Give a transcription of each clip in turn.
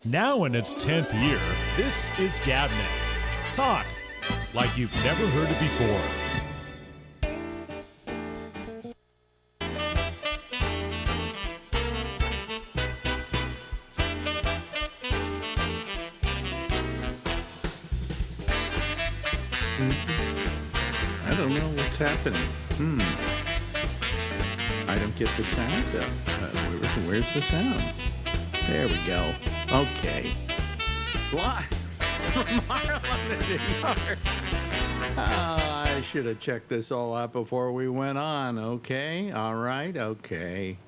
Now in its 10th year, this is Gabnet. Talk like you've never heard it before. I don't know what's happening. I don't get the sound though. Where's the sound? There we go. Okay. Live from Harlem in New York. I should have checked this all out before we went on. Okay. All right. Okay.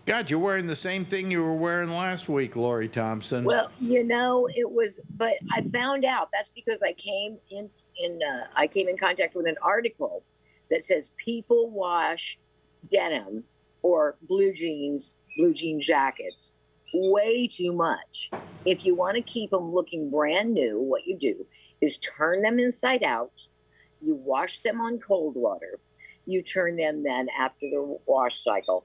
God, you're wearing the same thing you were wearing last week, Lori Thompson. Well, it was, but I found out that's because I came in contact with an article that says people wash denim or blue jean jackets way too much. If you want to keep them looking brand new, what you do is turn them inside out. You wash them on cold water. You turn them then after the wash cycle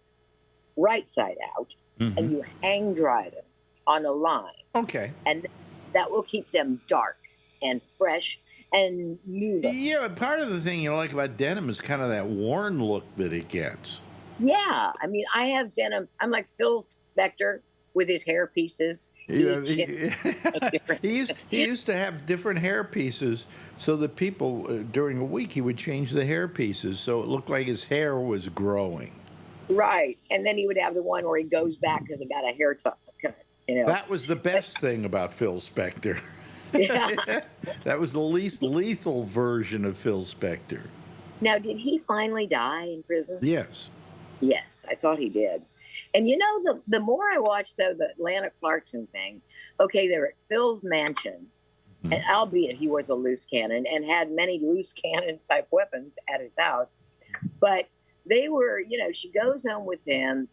right side out, and you hang dry them on a line. Okay. And that will keep them dark and fresh and new. Yeah, but part of the thing you like about denim is kind of that worn look that it gets. Yeah, I mean, I have denim. I'm like Phil Spector with his hair pieces. He used to have different hair pieces so that people, during a week, he would change the hair pieces so it looked like his hair was growing. Right, and then he would have the one where he goes back because he got a haircut. That was the best thing about Phil Spector. Yeah. That was the least lethal version of Phil Spector. Now, did he finally die in prison? Yes. Yes, I thought he did. And the more I watched, though, the Atlanta Clarkson thing, okay, they're at Phil's mansion, and albeit he was a loose cannon and had many loose cannon type weapons at his house, but they were, she goes home with him.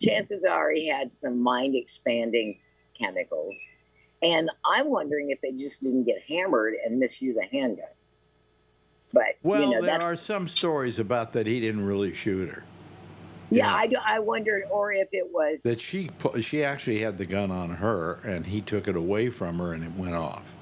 Chances are he had some mind expanding chemicals. And I'm wondering if they just didn't get hammered and misuse a handgun. But, there are some stories about that he didn't really shoot her. Yeah, I wondered, or if it was that she actually had the gun on her and he took it away from her and it went off.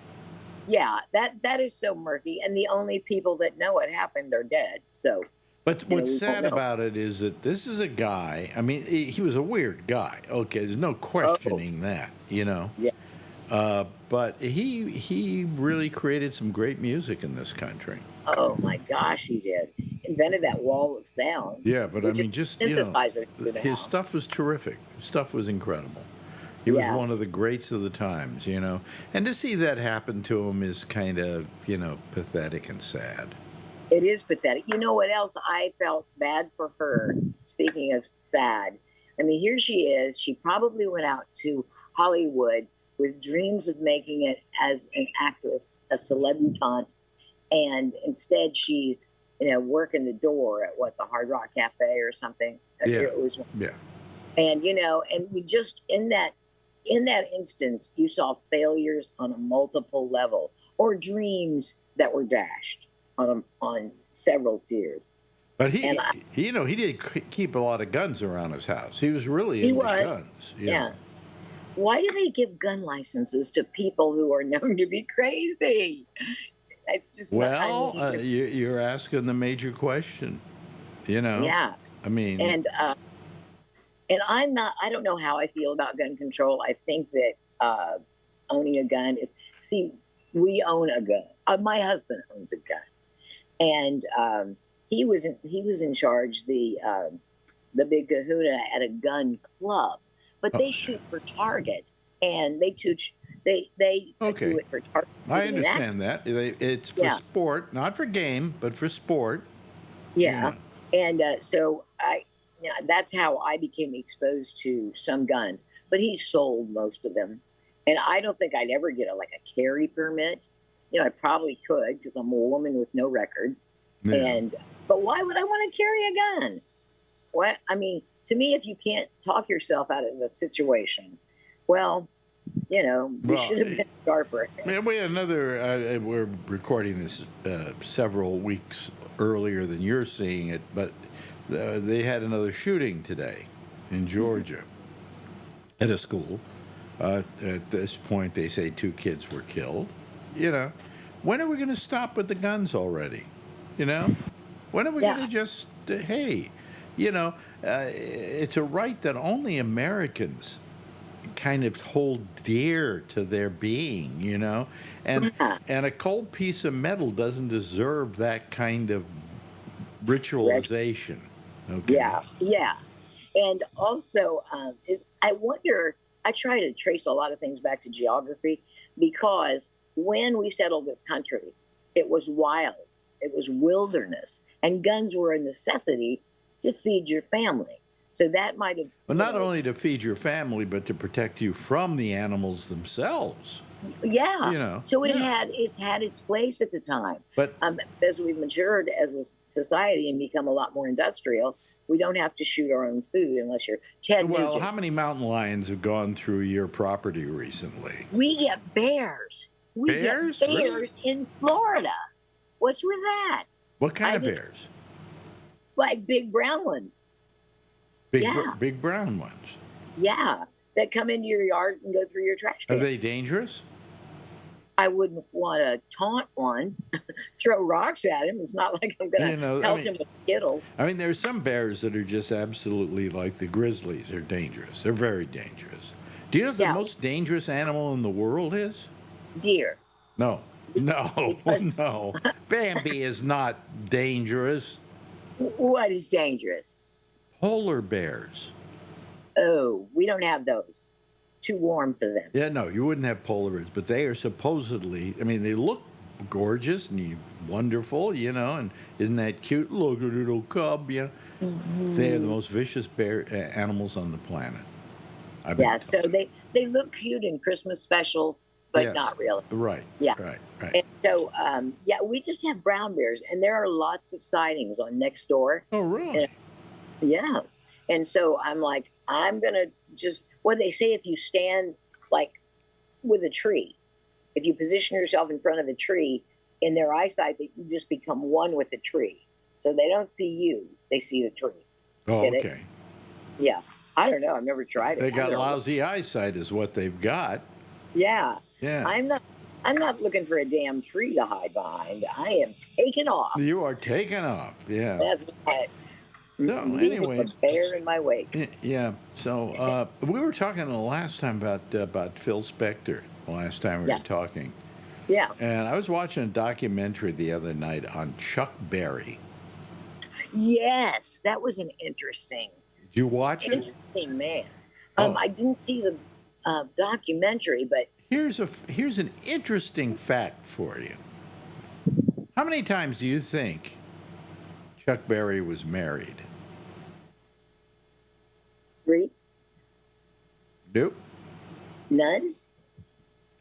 Yeah, that is so murky. And the only people that know what happened are dead. So. But what's sad about it is that this is a guy. I mean, he was a weird guy. Okay, there's no questioning that. Yeah. But he really created some great music in this country. Oh my gosh, he did. Invented that wall of sound. Yeah, but I mean, just his stuff was terrific. His stuff was incredible. He was one of the greats of the times, And to see that happen to him is kind of, pathetic and sad. It is pathetic. You know what else? I felt bad for her. Speaking of sad, I mean, here she is. She probably went out to Hollywood with dreams of making it as an actress, a celebutante, and instead she's, working the door at the Hard Rock Cafe or something. Yeah. And and we just in that instance, you saw failures on a multiple level, or dreams that were dashed on several tiers. But he did keep a lot of guns around his house. He was really into guns. Yeah. Why do they give gun licenses to people who are known to be crazy? It's just you're asking the major question. Yeah. I mean, and I'm not. I don't know how I feel about gun control. I think that owning a gun is. See, we own a gun. My husband owns a gun. And he was in charge, the big kahuna at a gun club, but they shoot for target, and they do it for target. I understand that. It's for sport, not for game, but for sport. Yeah, and so that's how I became exposed to some guns. But he sold most of them, and I don't think I'd ever get a carry permit. I probably could because I'm a woman with no record. Yeah. But why would I want to carry a gun? What? I mean, to me, if you can't talk yourself out of the situation, you should have been sharper. We had another. We're recording this several weeks earlier than you're seeing it, but they had another shooting today in Georgia at a school. At this point, they say 2 kids were killed. You know, when are we going to stop with the guns already? You know, when are we Yeah. going to just, hey, you know, it's a right that only Americans kind of hold dear to their being, you know, and Yeah. and a cold piece of metal doesn't deserve that kind of ritualization. Okay. Yeah, yeah. And also, is I wonder. I try to trace a lot of things back to geography because when we settled this country, it was wild, it was wilderness, and guns were a necessity to feed your family. So that might have, But not only to feed your family, but to protect you from the animals themselves. yeah. You know. So Yeah. it's had its place at the time. But As we've matured as a society and become a lot more industrial, we don't have to shoot our own food unless you're Ted well, Nugent. how many mountain lions have gone through your property recently? We get bears. We Bears? get bears Really? in Florida. What's with that? What kind I of did- bears? Like big brown ones. Yeah. Big brown ones. Yeah. That come into your yard and go through your trash Are can. they dangerous? I wouldn't want to taunt one, throw rocks at him. It's not like I'm going to You know, I pelt mean- him with Skittles. I mean, there's some bears that are just absolutely like the grizzlies. They're dangerous. They're very dangerous. Do you know what the Yeah. most dangerous animal in the world is? Deer. No. No. No. Bambi is not dangerous. What is dangerous? Polar bears. Oh, we don't have those. Too warm for them. Yeah, no, you wouldn't have polar bears, but they are supposedly, I mean, they look gorgeous and wonderful, you know, and isn't that cute? Look at little cub, you know. They are the most vicious bear animals on the planet. I've been Yeah, so told. they look cute in Christmas specials, but Yes. not really. Right. Yeah. Right. Right. And so, yeah, we just have brown bears, and there are lots of sightings on next door. Oh, really? Yeah. And so I'm like, I'm going to just, what they say, if you stand like with a tree, if you position yourself in front of a tree, in their eyesight, that you just become one with the tree. So they don't see you, they see the tree. Oh, Get it? okay. Yeah. I don't know. I've never tried it. They I got don't know. lousy eyesight, is what they've got. Yeah. Yeah. I'm not looking for a damn tree to hide behind. I am taking off. You are taking off. Yeah. That's right. So, Leaving anyway. a bear in my wake. Yeah. So we were talking the last time about Phil Spector. The last time we Yeah. were talking, Yeah. and I was watching a documentary the other night on Chuck Berry. Yes, that was an interesting Did you watch it? interesting man. Oh. I didn't see the documentary, but Here's an interesting fact for you. How many times do you think Chuck Berry was married? 3, Nope. none,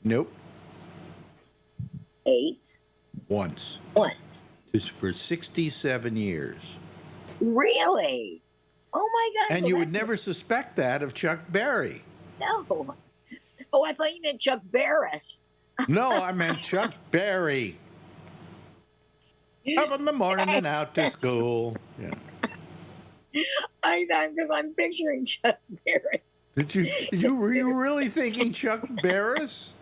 Nope. 8, Once. once. Just for 67 years. Really? Oh my God! And well, you would that's- never suspect that of Chuck Berry. No. Oh, I thought you meant Chuck Barris. No, I meant Chuck Berry. Up in the morning and out to school. Yeah. Because I'm picturing Chuck Barris. Were you really thinking Chuck Barris?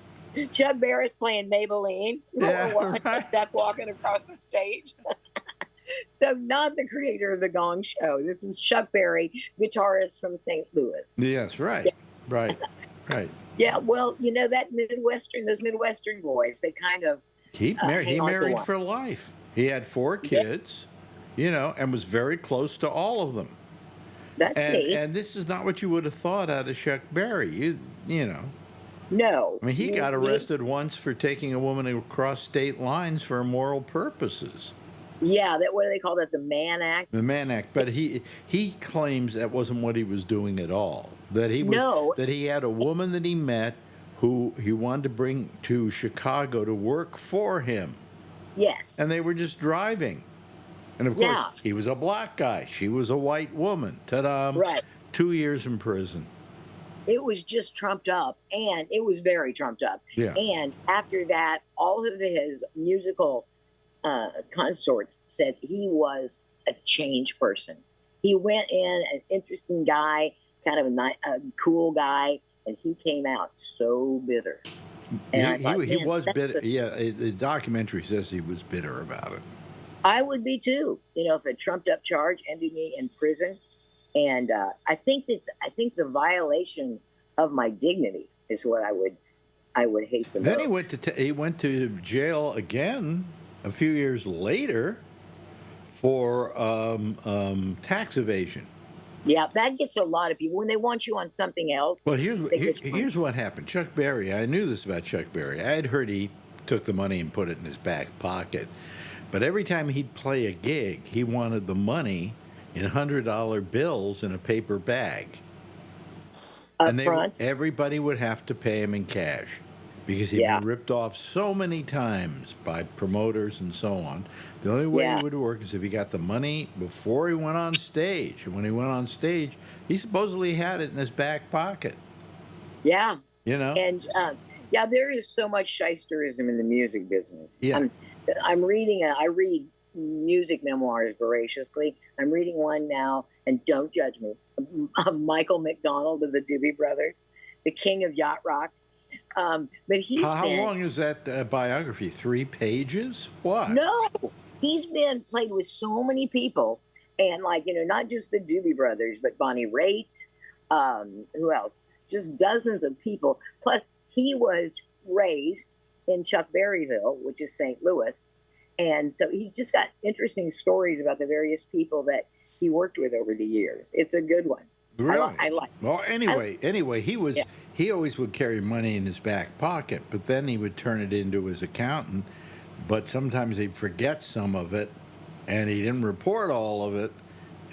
Chuck Barris playing Maybelline. Yeah, Or watching right. a duck walking across the stage. So not the creator of the Gong Show. This is Chuck Berry, guitarist from St. Louis. Yes, right. Right. Right. Yeah, well, you know those Midwestern boys, they kind of He hang on to married one. for life. He had 4 kids, you know, and was very close to all of them. that's neat. And this is not what you would have thought out of Chuck Berry. You know. No. I mean, he You- got you- arrested once for taking a woman across state lines for immoral purposes. Yeah, that what do they call that? The Mann Act. The Mann Act, but he claims that wasn't what he was doing at all. That he was No. that he had a woman that he met who he wanted to bring to Chicago to work for him, Yes. and they were just driving. And of course, Yeah. he was a black guy. She was a white woman. Ta-da! Right. 2 years in prison. It was just trumped up, and it was very trumped up. Yeah. And after that, all of his musical consorts said he was a changed person. He went in an interesting guy, kind of a cool guy, and he came out so bitter. And I thought, He man, was that's bitter. the- Yeah, the documentary says he was bitter about it. I would be too. You know, if a trumped up charge ended me in prison, and I think the violation of my dignity is what I would hate the Then most. he went to jail again a few years later for tax evasion. Yeah, that gets a lot of people when they want you on something else. Well, They get you on- here's what happened. Chuck Berry, I knew this about Chuck Berry. I had heard he took the money and put it in his back pocket. But every time he'd play a gig, he wanted the money in $100 bills in a paper bag. up And front. everybody would have to pay him in cash because he'd Yeah. been ripped off so many times by promoters and so on. The only way Yeah. it would work is if he got the money before he went on stage. And when he went on stage, he supposedly had it in his back pocket. Yeah, You know? and yeah, there is so much shysterism in the music business. Yeah. I'm reading. I read music memoirs voraciously. I'm reading one now, and don't judge me. Michael McDonald of the Doobie Brothers, the king of yacht rock. But How long is that biography? 3 pages? What? No, he's been played with so many people, and like not just the Doobie Brothers, but Bonnie Raitt. Who else? Just dozens of people. Plus, he was raised in Chuck Berryville, which is St. Louis, and so he's just got interesting stories about the various people that he worked with over the years. It's a good one. Really? I like. Well, anyway, he always would carry money in his back pocket, but then he would turn it into his accountant. But sometimes he'd forget some of it, and he didn't report all of it,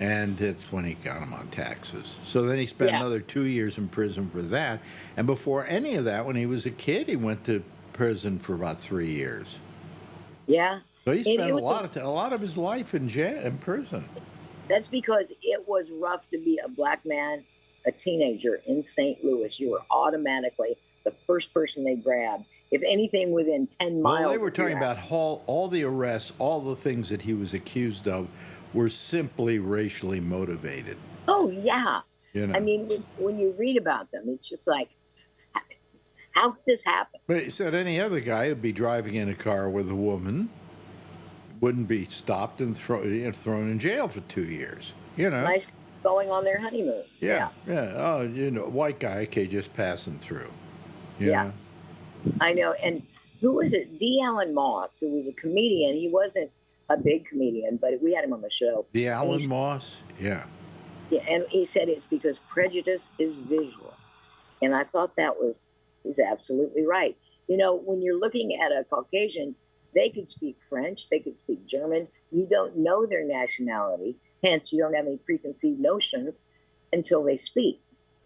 and it's when he got him on taxes. So then he spent another 2 years in prison for that. And before any of that, when he was a kid, he went to prison for about 3 years. Yeah. So he spent a lot of his life in prison. That's because it was rough to be a black man, a teenager in St. Louis. You were automatically the first person they grabbed. If anything within 10 miles. Well, they were talking about all the arrests, all the things that he was accused of were simply racially motivated. Oh, yeah. You know. I mean, when you read about them, it's just like, how could this happen? But he said any other guy would be driving in a car with a woman, wouldn't be stopped and thrown in jail for 2 years. You know. Nice going on their honeymoon. Yeah. Oh, white guy, okay, just passing through. You know? I know. And who was it? D. Allen Moss, who was a comedian. He wasn't a big comedian, but we had him on the show. The Alan Moss? Yeah. Yeah, and he said it's because prejudice is visual. And I thought that was absolutely right. When you're looking at a Caucasian, they could speak French, they could speak German. You don't know their nationality, hence you don't have any preconceived notions until they speak.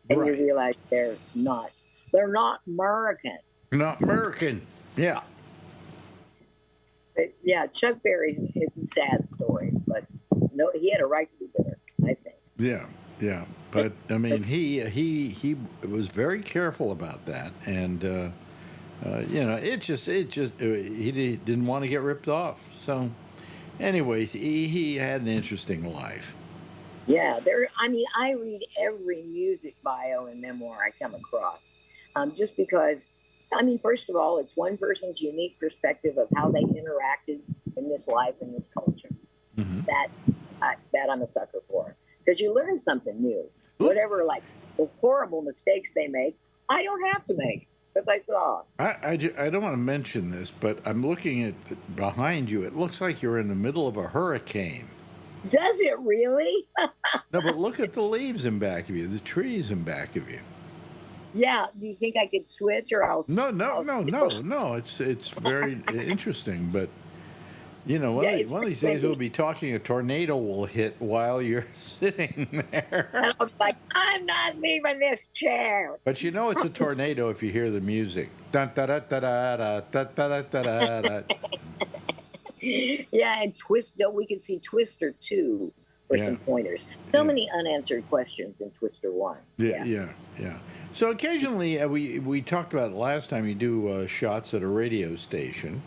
And you realize they're not American. Not American. Yeah. But yeah, Chuck Berry, it's a sad story, but no, he had a right to be bitter, I think. Yeah. But I mean, he was very careful about that, and he didn't want to get ripped off. So, anyway, he had an interesting life. Yeah, I read every music bio and memoir I come across, just because. First of all, it's one person's unique perspective of how they interacted in this life, in this culture. Mm-hmm. That I'm a sucker for, because you learn something new. Whatever, like the horrible mistakes they make, I don't have to make, because I saw. I don't want to mention this, but I'm looking at behind you. It looks like you're in the middle of a hurricane. Does it really? No, but look at the leaves in back of you, the trees in back of you. Yeah. Do you think I could switch, or I'll? No. It's very interesting, but one of these days we'll be talking. A tornado will hit while you're sitting there. And I was like, I'm not leaving this chair. But it's a tornado if you hear the music. Dun, da, da, da, da, da, da, da, da, da. Yeah, and we can see Twister 2 for some pointers. So many unanswered questions in Twister 1. Yeah. So occasionally, we talked about it last time, you do shots at a radio station.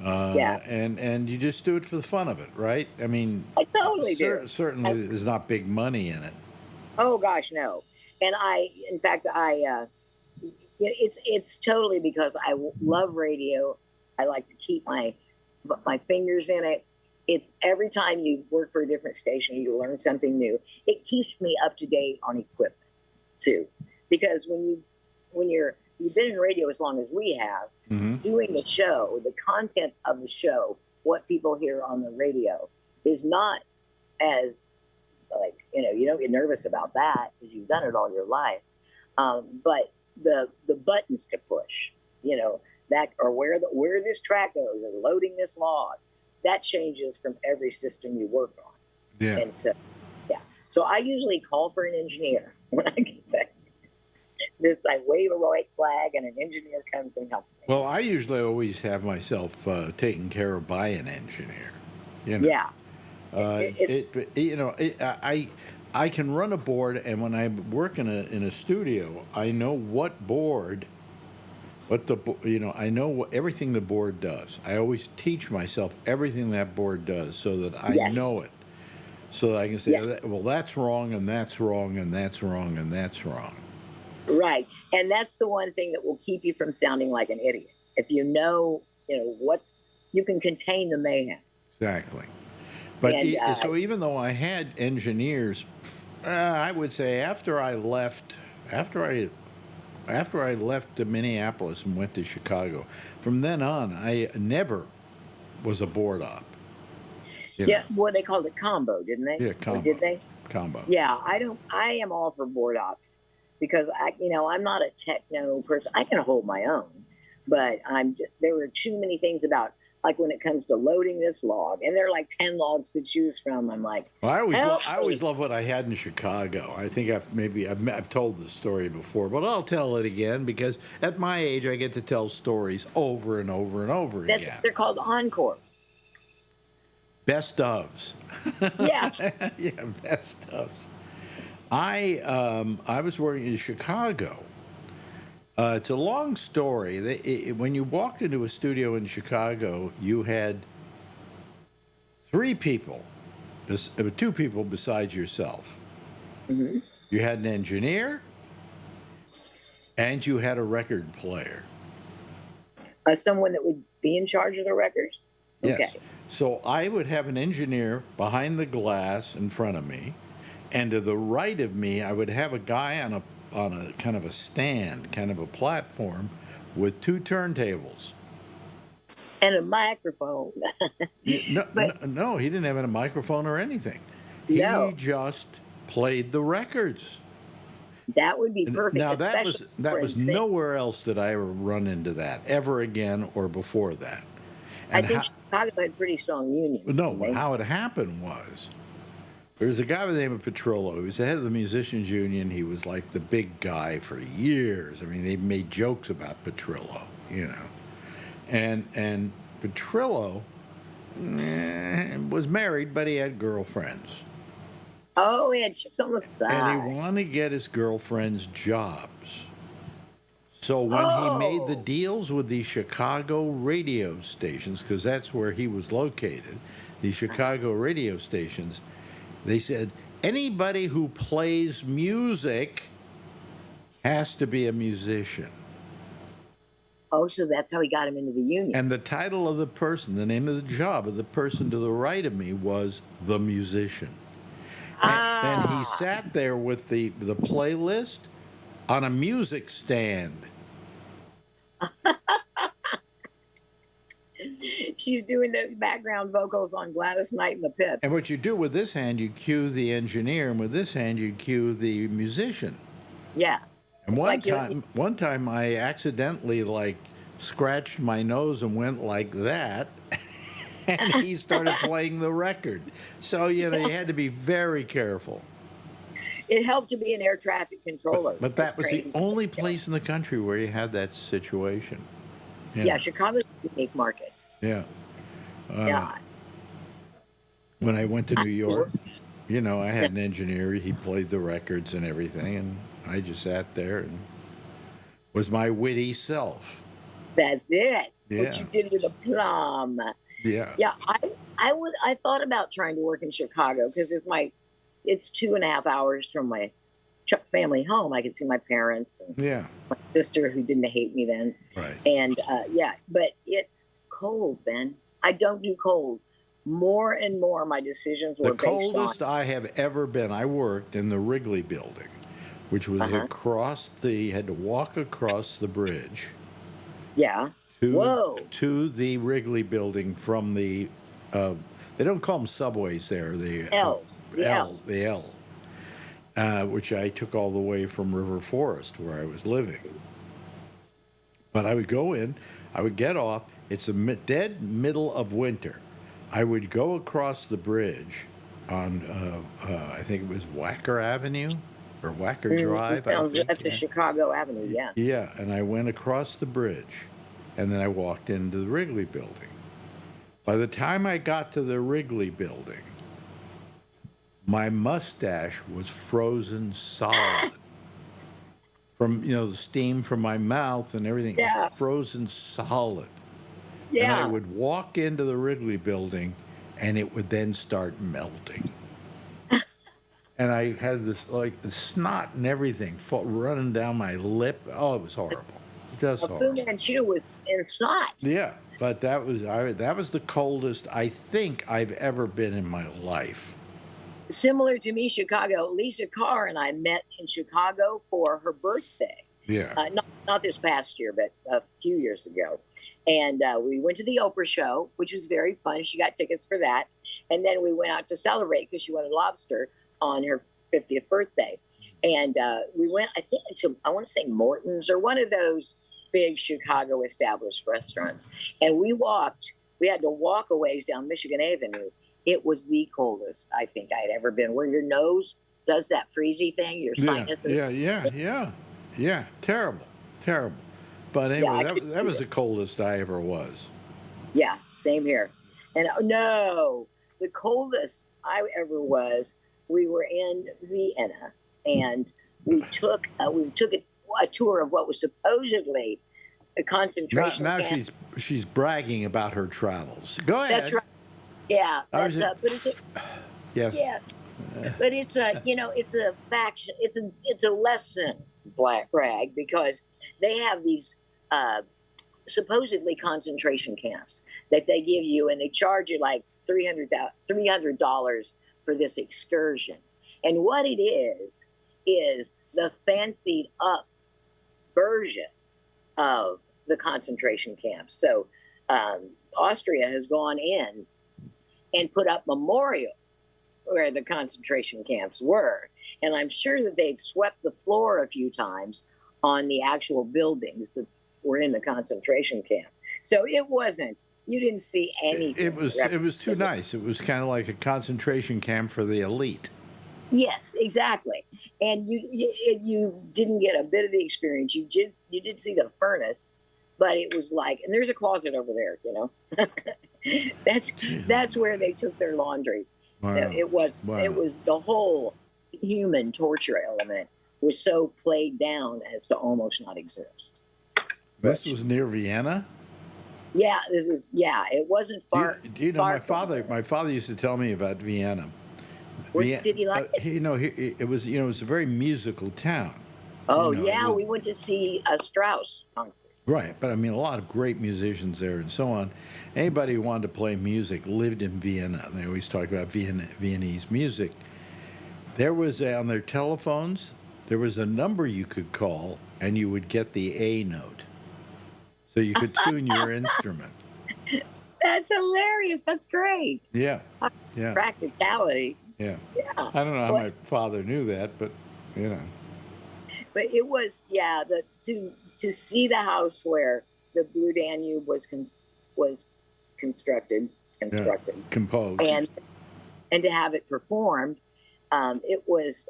And you just do it for the fun of it, right? I mean, I totally do. Certainly there's not big money in it. Oh, gosh, no. And in fact, it's totally because I love radio. I like to keep my fingers in it. It's every time you work for a different station, you learn something new. It keeps me up to date on equipment too, because you've been in radio as long as we have, doing the show, the content of the show, what people hear on the radio is not as like, you don't get nervous about that because you've done it all your life. But the buttons to push, that or where this track goes or loading this log, that changes from every system you work on. Yeah. And so, yeah. So I usually call for an engineer when I get back. Just I wave a white flag and an engineer comes and helps me. Well, I usually always have myself taken care of by an engineer. Yeah. I can run a board, and when I work in a studio, I know what board, I know everything the board does. I always teach myself everything that board does so that I know it, so that I can say, well, that's wrong, and that's wrong, and that's wrong, and that's wrong. Right, and that's the one thing that will keep you from sounding like an idiot. If you know you can contain the mayhem. Exactly. But so even though I had engineers, I would say after I left Minneapolis and went to Chicago, from then on I never was a board op. Well, they called it combo, didn't they? Yeah, combo. Or did they? Combo. Yeah, I am all for board ops because I'm not a techno person. I can hold my own, but there were too many things about. Like when it comes to loading this log, and there are like 10 logs to choose from. I'm like, well, I always love what I had in Chicago. I think I've told this story before, but I'll tell it again because at my age I get to tell stories over and over and over again. They're called encores. Best ofs. Yeah. Yeah, best ofs. I was working in Chicago. It's a long story. When you walked into a studio in Chicago, you had two people besides yourself. Mm-hmm. You had an engineer, and you had a record player. Someone that would be in charge of the records? Yes. Okay. So I would have an engineer behind the glass in front of me, and to the right of me, I would have a guy on a kind of a stand, kind of a platform, with two turntables. And a microphone. No, he didn't have a microphone or anything. No. He just played the records. That would be perfect. Now that was nowhere else did I ever run into that ever again or before that. And I think Chicago had pretty strong unions. No, how it happened was there was a guy by the name of Petrillo. He was the head of the musicians union. He was like the big guy for years. I mean, they made jokes about Petrillo, And Petrillo was married, but he had girlfriends. Oh, he had chicks on the side. And he wanted to get his girlfriends jobs. So when he made the deals with the Chicago radio stations, because that's where he was located, the Chicago radio stations, they said, anybody who plays music has to be a musician. Oh, so that's how he got him into the union. And the title of the person, the name of the job of the person to the right of me was the musician. And he sat there with the playlist on a music stand. She's doing the background vocals on Gladys Knight in the Pit. And what you do with this hand, you cue the engineer, and with this hand, you cue the musician. Yeah. And one time I accidentally scratched my nose and went like that, and he started playing the record. So, you had to be very careful. It helped to be an air traffic controller. But that was the only place in the country where you had that situation. Yeah, Chicago's a unique market. Yeah. Yeah. When I went to New York, I had an engineer. He played the records and everything, and I just sat there and was my witty self. That's it. Yeah. What you did with a plum. Yeah. Yeah, I thought about trying to work in Chicago because it's 2.5 hours from my family home. I could see my parents and Yeah. my sister, who didn't hate me then. Right. And yeah, but it's cold, Ben. I don't do cold. More and more, my decisions were The based on. coldest I have ever been, I worked in the Wrigley building, which was had to walk across the bridge. Yeah. Whoa. To the Wrigley building from the, they don't call them subways there, the L's. The L, which I took all the way from River Forest where I was living. But I would go in, I would get off. It's the dead middle of winter. I would go across the bridge on, I think it was Wacker Avenue or Wacker Drive. That's the Chicago Avenue, yeah. Yeah, and I went across the bridge, and then I walked into the Wrigley building. By the time I got to the Wrigley building, my mustache was frozen solid. From, the steam from my mouth and everything, was frozen solid. Yeah. And I would walk into the Wrigley building, and it would then start melting. And I had this, like, snot and everything running down my lip. Oh, it was horrible. Just horrible. Fu Manchu was in snot. Yeah, but that was the coldest I think I've ever been in my life. Similar to me, Chicago. Lisa Carr and I met in Chicago for her birthday. Yeah. Not this past year, but a few years ago. And we went to the Oprah show, which was very fun. She got tickets for that. And then we went out to celebrate because she wanted lobster on her 50th birthday. And we went, I think, I want to say Morton's or one of those big Chicago established restaurants. And we had to walk a ways down Michigan Avenue. It was the coldest I think I had ever been, where your nose does that freezy thing, your sinus. Yeah. Terrible. But anyway, that was the coldest I ever was. Yeah, same here. And no, the coldest I ever was, we were in Vienna, and we took a tour of what was supposedly a concentration now camp. she's bragging about her travels. Go ahead. That's right. Yeah, but yes. Yeah, but it's a faction. It's a lesson brag because they have these supposedly concentration camps that they give you, and they charge you like $300 for this excursion. And what it is the fancied up version of the concentration camps. So Austria has gone in and put up memorials where the concentration camps were. And I'm sure that they've swept the floor a few times on the actual buildings that were in the concentration camp. So you didn't see anything. It was too nice. It was kind of like a concentration camp for the elite. Yes, exactly. And you didn't get a bit of the experience. You did see the furnace, but it was like, and there's a closet over there, That's where they took their laundry. Wow. It was the whole human torture element was so played down as to almost not exist. This was near Vienna? Yeah, it wasn't far. Do you know my father used to tell me about Vienna. Did he like it? It was a very musical town. Oh, we went to see a Strauss concert. Right, but I mean, a lot of great musicians there and so on. Anybody who wanted to play music lived in Vienna. They always talk about Viennese music. There was, on their telephones, there was a number you could call, and you would get the A note. So you could tune your instrument. That's hilarious. That's great. Yeah. Practicality. Yeah. I don't know how my father knew that, but, But it was, to see the house where the Blue Danube was constructed, composed, and to have it performed, it was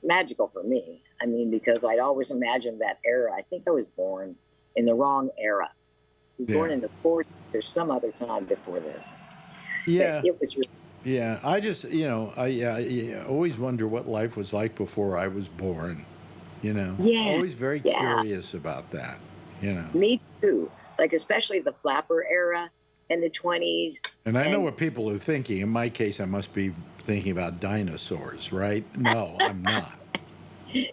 magical for me. I mean, because I'd always imagined that era. I think I was born in the wrong era. I was born in the 40s. There's some other time before this. Yeah, but it was. Yeah, I just I always wonder what life was like before I was born. Always very curious about that. Me too. Like especially the flapper era in the 20s. And I know what people are thinking. In my case, I must be thinking about dinosaurs, right? No, I'm not. They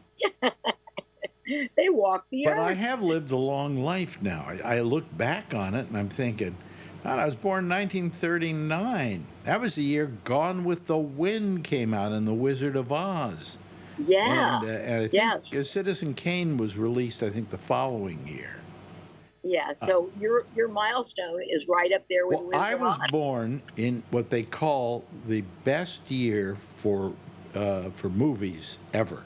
walk the But earth. I have lived a long life now. I look back on it and I'm thinking, God, I was born in 1939. That was the year Gone with the Wind came out and The Wizard of Oz. Yeah. And I think Citizen Kane was released, I think, the following year. Yeah. So your milestone is right up there with. Well, I was born in what they call the best year for movies ever.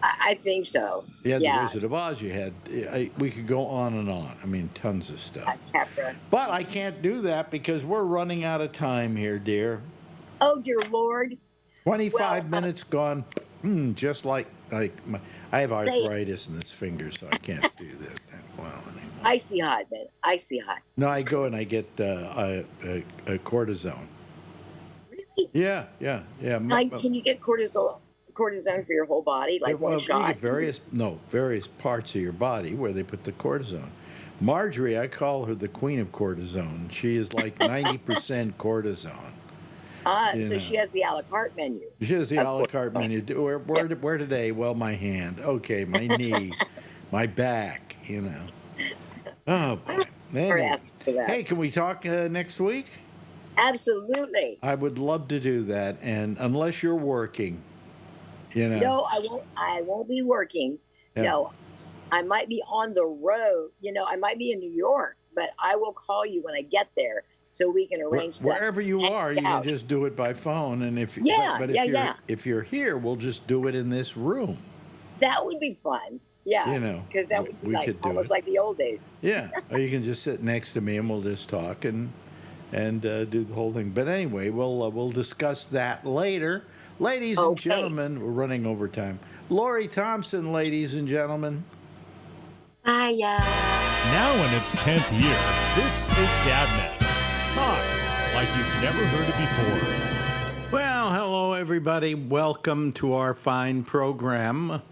I think so. You had The Wizard of Oz. You had we could go on and on. I mean, tons of stuff. But I can't do that because we're running out of time here, dear. Oh dear Lord. 25 minutes gone. Just like I have arthritis in this finger, so I can't do that well anymore. Icy hot, man. Icy hot. No, I go and I get a cortisone. Really? Yeah. Can you get cortisone for your whole body, like one shot? You get various parts of your body where they put the cortisone. Marjorie, I call her the queen of cortisone. She is like 90% cortisone. So she has the a la carte menu. She has the a la carte menu. Where today? Well, my hand. Okay, my knee, my back. Oh boy. Anyway. Hey, can we talk next week? Absolutely. I would love to do that, and unless you're working, No, I won't be working. Yeah. No, I might be on the road. I might be in New York, but I will call you when I get there so we can arrange that. Wherever you are, you can just do it by phone, and if you're here, we'll just do it in this room. That would be fun. Yeah, because that would be almost like the old days. Yeah, or you can just sit next to me and we'll just talk and do the whole thing. But anyway, we'll discuss that later. Ladies and gentlemen, we're running over time. Lori Thompson, ladies and gentlemen. Hiya. Now in its 10th year, this is GabNet. Talk like you've never heard it before. Well, hello everybody. Welcome to our fine program.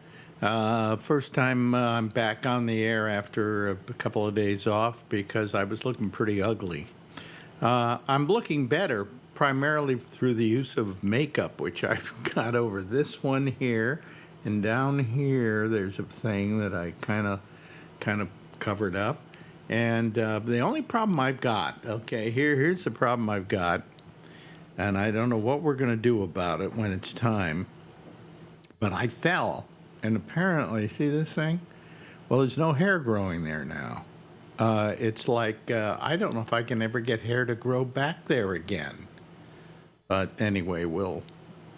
First time I'm back on the air after a couple of days off because I was looking pretty ugly. I'm looking better primarily through the use of makeup, which I've got over this one here, and down here there's a thing that I kind of covered up. And the only problem I've got, here's the problem I've got, and I don't know what we're going to do about it when it's time, but I fell. And apparently, see this thing? Well, there's no hair growing there now. It's like I don't know if I can ever get hair to grow back there again. But anyway, we'll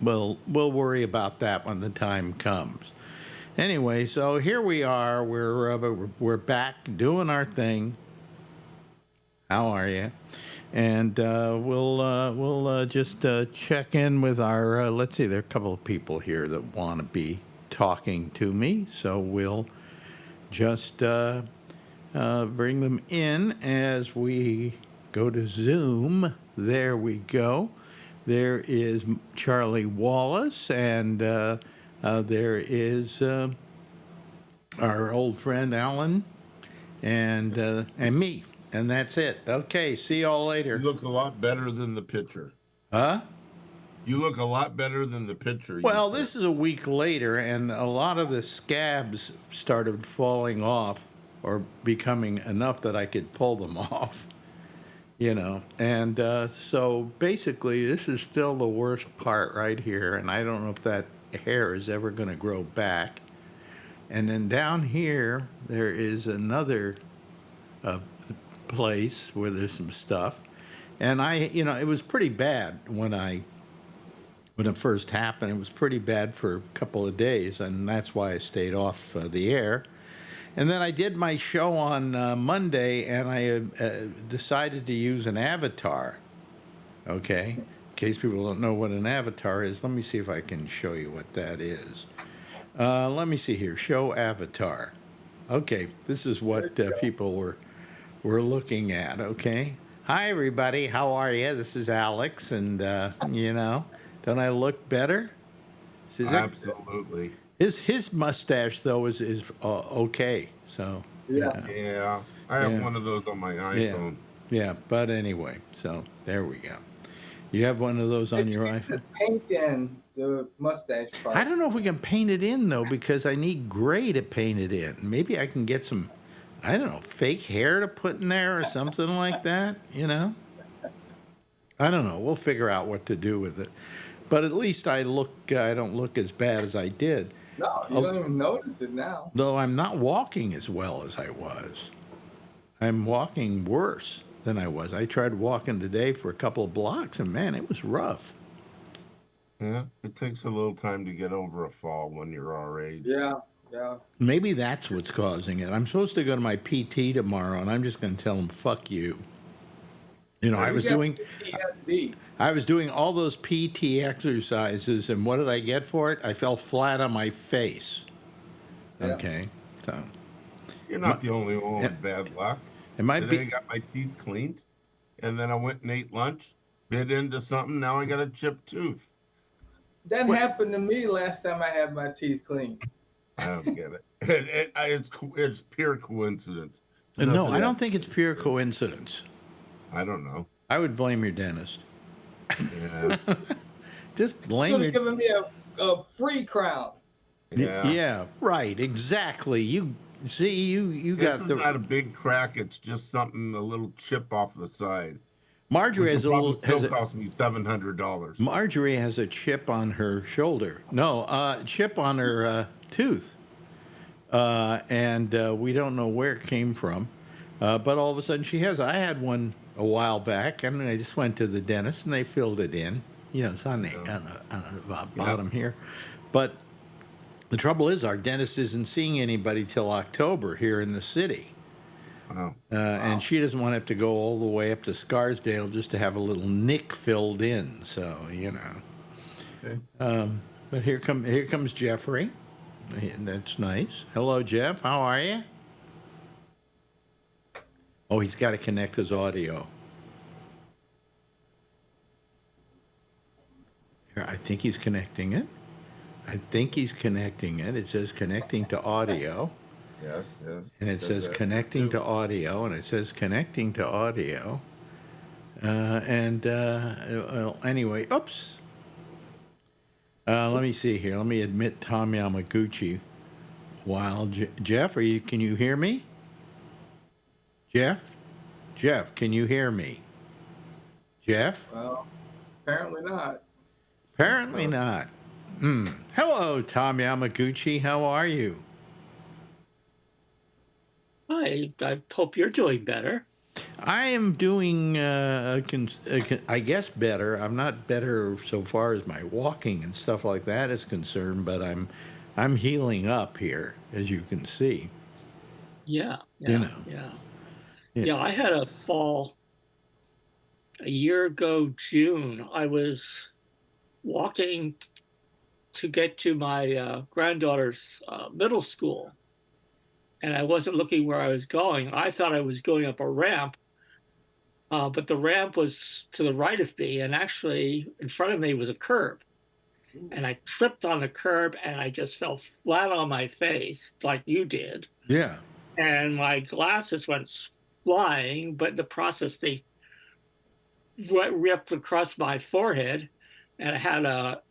worry about that when the time comes. Anyway, so here we are. We're back doing our thing. How are you? And we'll just check in with our. Let's see, there are a couple of people here that want to be talking to me, so we'll just bring them in as we go to Zoom. There we go. There is Charlie Wallace, and there is our old friend Alan, and me, and that's it. Okay, see y'all later. You look a lot better than the picture. Huh? You look a lot better than the picture. Well, this is a week later, and a lot of the scabs started falling off or becoming enough that I could pull them off, And so basically, this is still the worst part right here, and I don't know if that hair is ever going to grow back. And then down here, there is another place where there's some stuff. And it was pretty bad when it first happened. It was pretty bad for a couple of days, and that's why I stayed off the air. And then I did my show on Monday, and I decided to use an avatar. Okay? In case people don't know what an avatar is, let me see if I can show you what that is. Let me see here. Show avatar. Okay, this is what people were looking at, okay? Hi, everybody. How are you? This is Alex, and, don't I look better? Absolutely. His mustache though is okay. So yeah. I have one of those on my iPhone. Yeah, but anyway, so there we go. You have one of those on your iPhone? Paint in the mustache part. I don't know if we can paint it in, though, because I need gray to paint it in. Maybe I can get some, I don't know, fake hair to put in there or something like that, you know? I don't know. We'll figure out what to do with it. But at least I don't look as bad as I did. No, you don't even notice it now. Though I'm not walking as well as I was. I'm walking worse than I was. I tried walking today for a couple of blocks, and man, it was rough. Yeah, it takes a little time to get over a fall when you're our age. Yeah. Maybe that's what's causing it. I'm supposed to go to my PT tomorrow, and I'm just going to tell him, fuck you. You know, I was doing all those PT exercises, and what did I get for it? I fell flat on my face. Yeah. Okay, so. You're not the only one with bad luck. Today I got my teeth cleaned, and then I went and ate lunch, bit into something, now I got a chipped tooth. That happened to me last time I had my teeth cleaned. I don't get it. It's pure coincidence. No, I don't think it's pure coincidence. I don't know. I would blame your dentist. Yeah. Just blame Could have given me a free crown. Yeah, right, exactly. You see, you got This is not a big crack. It's just something, a little chip off the side. Marjorie has a little. Still cost me $700. Marjorie has a chip on her shoulder. No, chip on her tooth, and we don't know where it came from. But all of a sudden she has. I had one a while back. I mean, I just went to the dentist and they filled it in. You know, it's on the bottom here. But the trouble is, our dentist isn't seeing anybody till October here in the city. Wow. And she doesn't want to have to go all the way up to Scarsdale just to have a little nick filled in. So, you know. Okay. But here comes Jeffrey. That's nice. Hello, Jeff. How are you? Oh, he's got to connect his audio. Here, I think he's connecting it. It says connecting to audio. Yes. And it says connecting to audio, and it says connecting to audio. Well, anyway, oops. Let me see here. Let me admit Tom Yamaguchi. While Jeff, can you hear me? Jeff, can you hear me? Jeff? Well, apparently not. Apparently not. Hello, Tom Yamaguchi. How are you? I hope you're doing better. I am doing, I guess, better. I'm not better so far as my walking and stuff like that is concerned, but I'm healing up here, as you can see. Yeah. You know. Yeah, I had a fall a year ago, June. I was walking to get to my granddaughter's middle school, and I wasn't looking where I was going. I thought I was going up a ramp, but the ramp was to the right of me, and actually in front of me was a curb. And I tripped on the curb, and I just fell flat on my face like you did. Yeah. And my glasses went flying, but in the process they ripped across my forehead, and I had a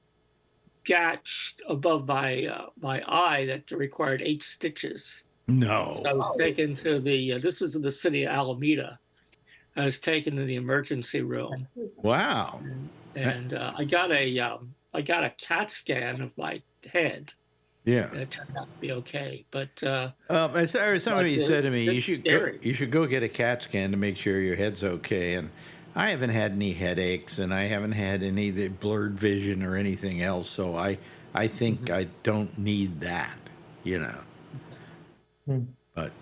gash above my eye that required 8 stitches. No. So I was taken to this is in the city of Alameda. I was taken to the emergency room. Wow. And I got a CAT scan of my head. Yeah. And it turned out to be okay. But somebody said to me, you should go get a CAT scan to make sure your head's okay. And I haven't had any headaches, and I haven't had any of the blurred vision or anything else. So I think I don't need that, you know. But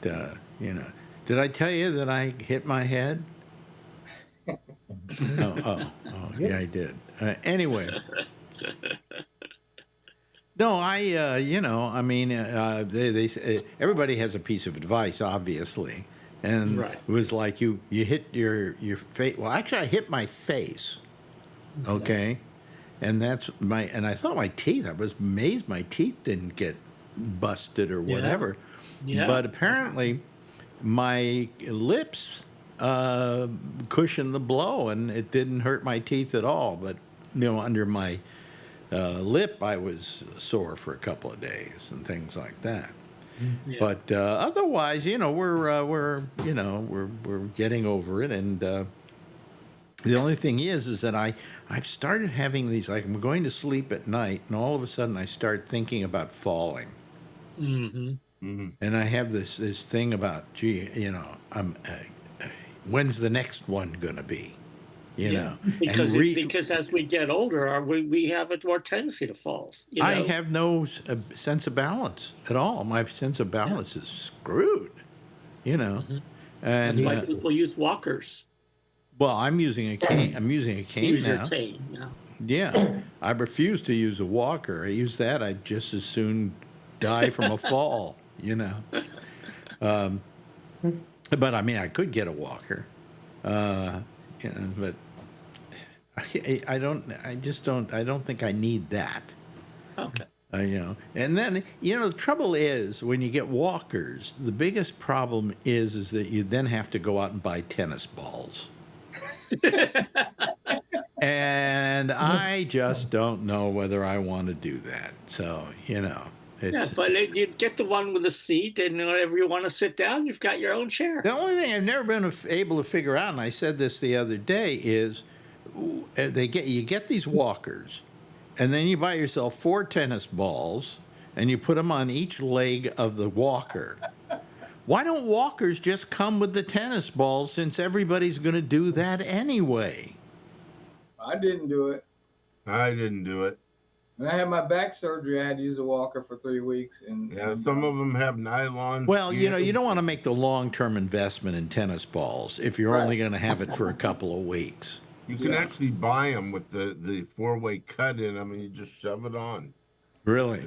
you know, did I tell you that I hit my head? Oh, yeah, I did. Anyway. No, I mean, they say, everybody has a piece of advice, obviously, and right. It was like you hit your face. Well, actually, I hit my face, okay, and I thought my teeth. I was amazed my teeth didn't get busted or whatever, Yeah. but apparently my lips cushioned the blow, and it didn't hurt my teeth at all. But under my lip, I was sore for a couple of days and things like that. Yeah. But otherwise, we're getting over it, and the only thing is that I've started having these, like, I'm going to sleep at night, and all of a sudden I start thinking about falling. Mm-hmm. Mm-hmm. And I have this thing about, when's the next one going to be? You know, because as we get older, we have a more tendency to fall. I have no sense of balance at all. My sense of balance is screwed. Mm-hmm. And that's why people use walkers. Well, I'm using a cane. I'm using a cane use now. Your cane, Yeah, I refuse to use a walker. I use that. I'd just as soon die from a fall. But I mean, I could get a walker. But I don't think I need that. Okay. And then, the trouble is when you get walkers, the biggest problem is that you then have to go out and buy tennis balls. And I just don't know whether I want to do that. So, but you get the one with a seat, and whenever you want to sit down, you've got your own chair. The only thing I've never been able to figure out, and I said this the other day, is you get these walkers, and then you buy yourself 4 tennis balls, and you put them on each leg of the walker. Why don't walkers just come with the tennis balls, since everybody's going to do that anyway? I didn't do it. I didn't do it. When I had my back surgery, I had to use a walker for 3 weeks. And some of them have nylon. Well, you don't want to make the long-term investment in tennis balls if you're only going to have it for a couple of weeks. You can actually buy them with the 4-way cut in them, and you just shove it on. Really?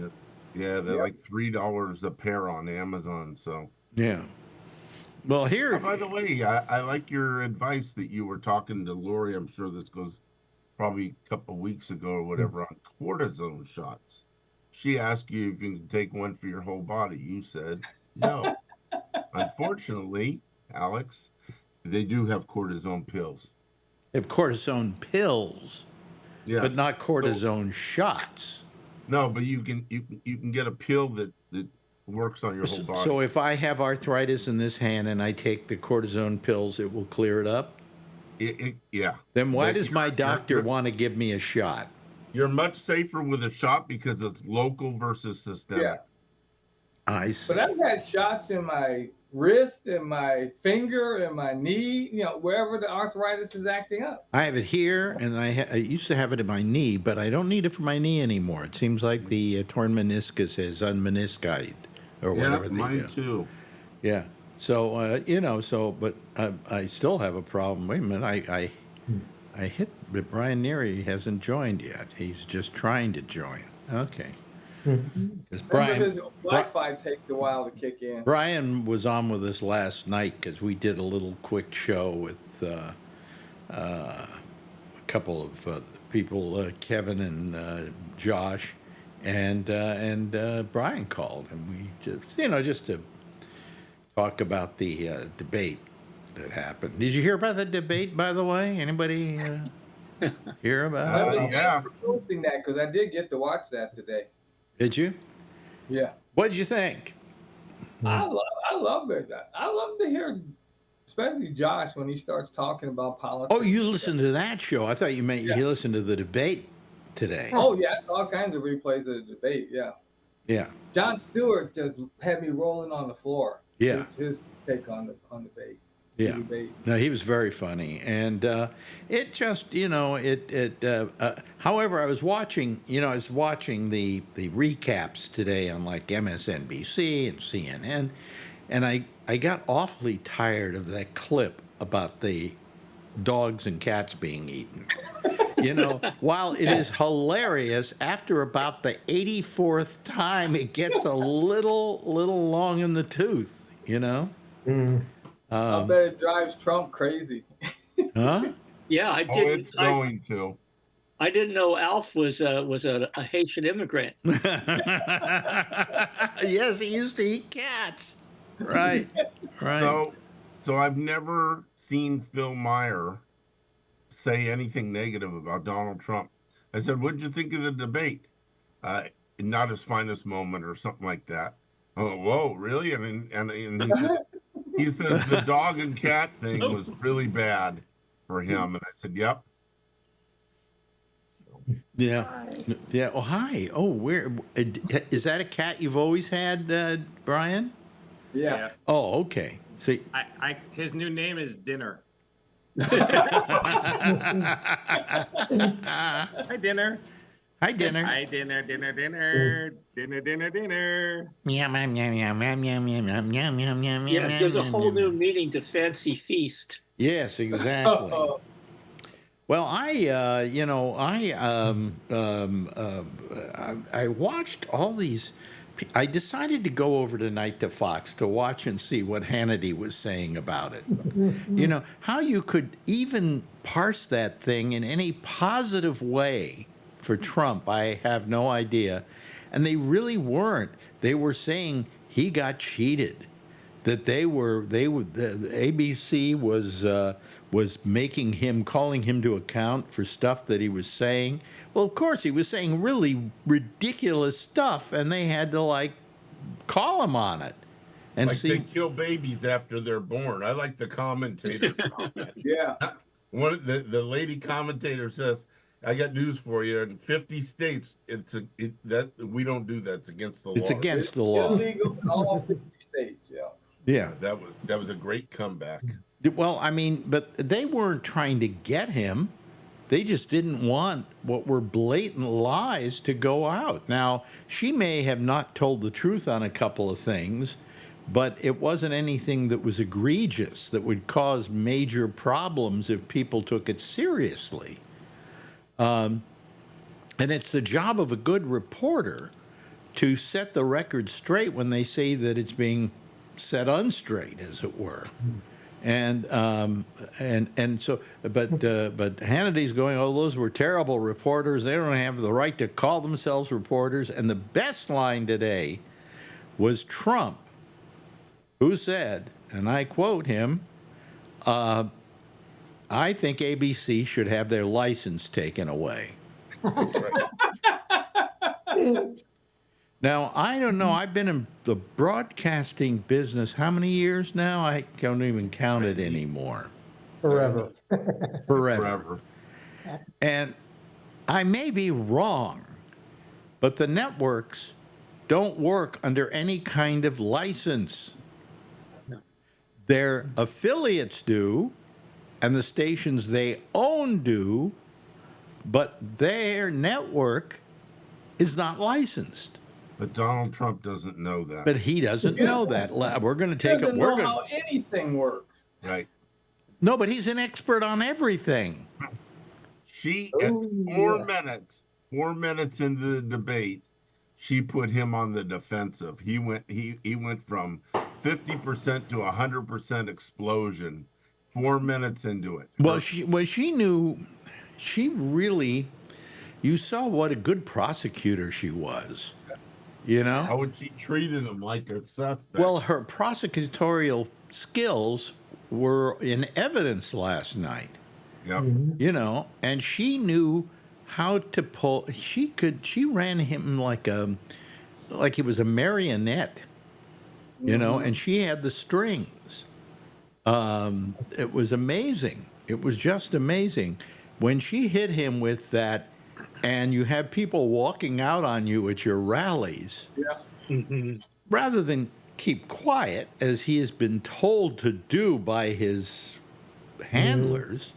Yeah, they're like $3 a pair on Amazon. So yeah. Well, here. By the way, I like your advice that you were talking to Lori. I'm sure this goes probably a couple of weeks ago or whatever on cortisone shots. She asked you if you can take one for your whole body. You said no. Unfortunately, Alex, they do have cortisone pills. They have cortisone pills, yes, but not cortisone shots. No, but you can get a pill that works on your whole body. So if I have arthritis in this hand and I take the cortisone pills, it will clear it up? Yeah. Then why does my doctor want to give me a shot? You're much safer with a shot because it's local versus systemic. Yeah. I see. But I've had shots in my wrist, in my finger, in my knee, wherever the arthritis is acting up. I have it here, and I used to have it in my knee, but I don't need it for my knee anymore. It seems like the torn meniscus is unmeniscite, or whatever they do. Mine too. Yeah. So, but I still have a problem. Wait a minute, I hit, but Brian Neary hasn't joined yet. He's just trying to join. Okay. Because Brian, Wi-Fi takes a while to kick in. Brian was on with us last night because we did a little quick show with a couple of people, Kevin and Josh, and Brian called, and we just to talk about the debate that happened. Did you hear about the debate, by the way? Anybody hear about it? Yeah. Posting that because I did get to watch that today. Did you? Yeah. What did you think? I love it. I love to hear, especially Josh, when he starts talking about politics. Oh, you listened to that show? I thought you meant you listened to the debate today. Oh, yeah. All kinds of replays of the debate. Yeah. Yeah. Jon Stewart just had me rolling on the floor. Yeah. His take on debate. Yeah. No, he was very funny, and it just, however, I was watching, the recaps today on like MSNBC and CNN, and I got awfully tired of that clip about the dogs and cats being eaten. While it is hilarious, after about the 84th time, it gets a little long in the tooth. I bet it drives Trump crazy. Huh? Yeah, I didn't. It's going to. I didn't know Alf was a Haitian immigrant. Yes, he used to eat cats. Right. So I've never seen Phil Meyer say anything negative about Donald Trump. I said, "What'd you think of the debate? Not his finest moment, or something like that." Oh, whoa, really? And he says the dog and cat thing was really bad for him, and I said, "Yep." Yeah. Yeah. Oh, hi. Oh, where is that a cat you've always had, Brian? Yeah. Oh, okay. See. His new name is Dinner. Hi, Dinner. Hi, Dinner. Hi, Dinner. Meow, meow, meow, meow, meow, meow, meow, meow, meow, meow, meow, Yeah, meow, there's a meow, whole meow. new meaning to Fancy Feast. Yes, exactly. Well, I watched all these. I decided to go over tonight to Fox to watch and see what Hannity was saying about it. You know, how you could even parse that thing in any positive way for Trump, I have no idea. And they really weren't. They were saying he got cheated, that the ABC was making him, calling him to account for stuff that he was saying. Well, of course, he was saying really ridiculous stuff, and they had to, like, call him on it. And Like see, they kill babies after they're born. I like the commentator comment. Yeah. The lady commentator says, "I got news for you. In 50 states, that we don't do that. It's against the law." it's against the It's law. illegal in all 50 states. Yeah. Yeah. That was a great comeback. Well, I mean, but they weren't trying to get him. They just didn't want what were blatant lies to go out. Now, she may have not told the truth on a couple of things, but it wasn't anything that was egregious that would cause major problems if people took it seriously. And it's the job of a good reporter to set the record straight when they say that it's being set unstraight, as it were. And so, but Hannity's going, "Oh, those were terrible reporters. They don't have the right to call themselves reporters." And the best line today was Trump, who said, and I quote him, "I think ABC should have their license taken away." Now, I don't know. I've been in the broadcasting business how many years now? I don't even count it anymore. Forever. Forever. And I may be wrong, but the networks don't work under any kind of license. Their affiliates do, and the stations they own do, but their network is not licensed. But Donald Trump doesn't know that. But he doesn't know that. We're going to take it. Doesn't know how anything works. Right. No, but he's an expert on everything. She at 4 minutes into the debate, she put him on the defensive. He went from 50% to 100% explosion 4 minutes into it. Well, she knew. She really. You saw what a good prosecutor she was. You know? How would she treated him like a suspect? Well, her prosecutorial skills were in evidence last night. Yep. You know, and she knew how to pull. She ran him like he was a marionette. You know, and she had the strings. It was amazing. It was just amazing when she hit him with that. And you have people walking out on you at your rallies. Yeah. Rather than keep quiet, as he has been told to do by his handlers,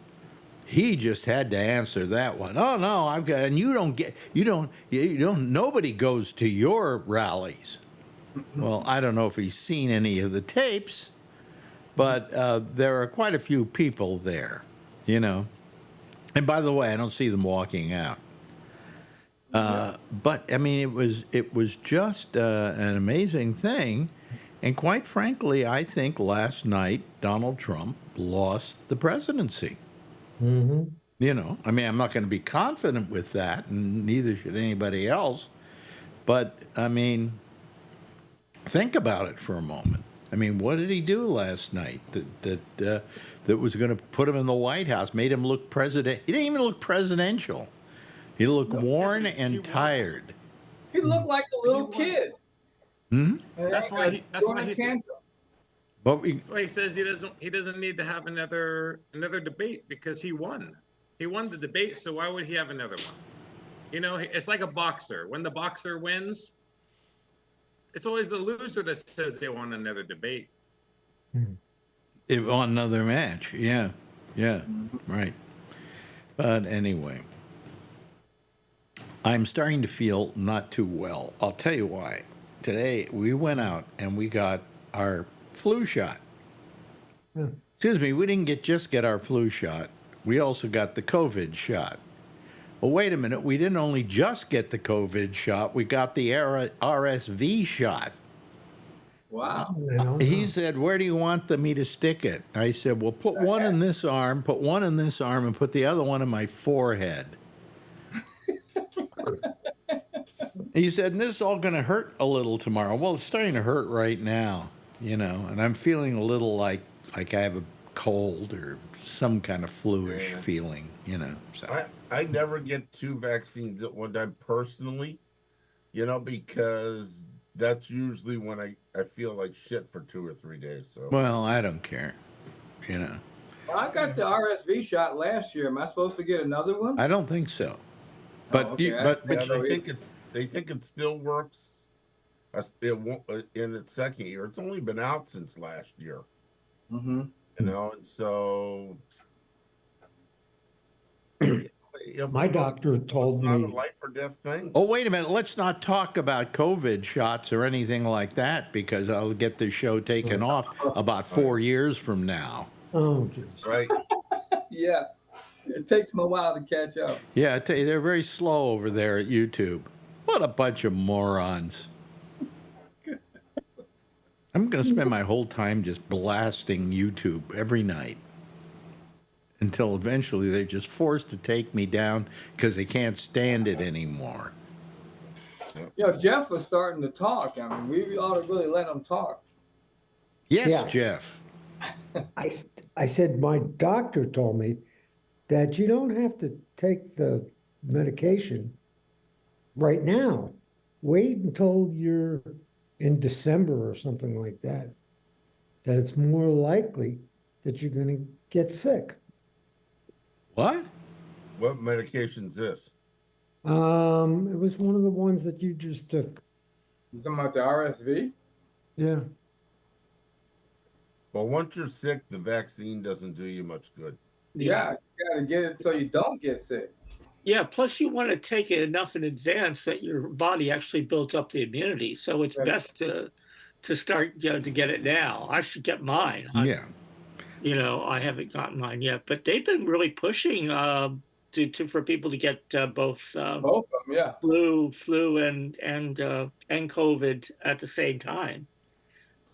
he just had to answer that one. "Oh no, I've got," and you don't. Nobody goes to your rallies. Well, I don't know if he's seen any of the tapes, but there are quite a few people there, you know. And by the way, I don't see them walking out. But I mean, it was just an amazing thing, and quite frankly, I think last night Donald Trump lost the presidency. Mm-hmm. You know, I mean, I'm not going to be confident with that, and neither should anybody else. But I mean, think about it for a moment. I mean, what did he do last night that was going to put him in the White House, made him look president? He didn't even look presidential. He looked worn and tired. He looked like a little kid. Hmm? That's why he said. But That's why he says he doesn't need to have another debate because he won. He won the debate, so why would he have another one? You know, it's like a boxer. When the boxer wins, it's always the loser that says they want another debate. it won another match. Yeah. Yeah. Right. But anyway, I'm starting to feel not too well. I'll tell you why. Today we went out and we got our flu shot. Excuse me, we didn't just get our flu shot. We also got the COVID shot. Well, wait a minute. We didn't only just get the COVID shot. We got the RSV shot. Wow. He said, where do you want me to stick it? I said, well, put one in this arm, put one in this arm, and put the other one in my forehead. He said, and this is all going to hurt a little tomorrow. Well, it's starting to hurt right now, you know, and I'm feeling a little like I have a cold or some kind of flu-ish feeling, you know. So. I never get 2 vaccines at one time personally, you know, because that's usually when I feel like shit for 2 or 3 days. So. Well, I don't care, you know. Well, I got the RSV shot last year. Am I supposed to get another one? I don't think so. But okay. They think it still works. It won't in its second year. It's only been out since last year. Mm-hmm. You know, and so My doctor told it's not me. a life or death thing. Oh, wait a minute. Let's not talk about COVID shots or anything like that because I'll get this show taken off about 4 years from now. Oh, jeez. Right. Yeah. It takes them a while to catch up. Yeah, I tell you, they're very slow over there at YouTube. What a bunch of morons. I'm going to spend my whole time just blasting YouTube every night until eventually they're just forced to take me down because they can't stand it anymore. You know, Jeff was starting to talk. I mean, we ought to really let him talk. Yes, Yeah. Jeff. I said, my doctor told me that you don't have to take the medication right now. Wait until you're in December or something like that. That it's more likely that you're going to get sick. What? What medication's this? It was one of the ones that you just took. You talking about the RSV? Yeah. Well, once you're sick, the vaccine doesn't do you much good. Yeah, you got to get it so you don't get sick. Yeah, plus you want to take it enough in advance that your body actually builds up the immunity. So it's best to start, you know, to get it now. I should get mine. Yeah. You know, I haven't gotten mine yet, but they've been really pushing for people to get both Both of them, yeah. flu and COVID at the same time.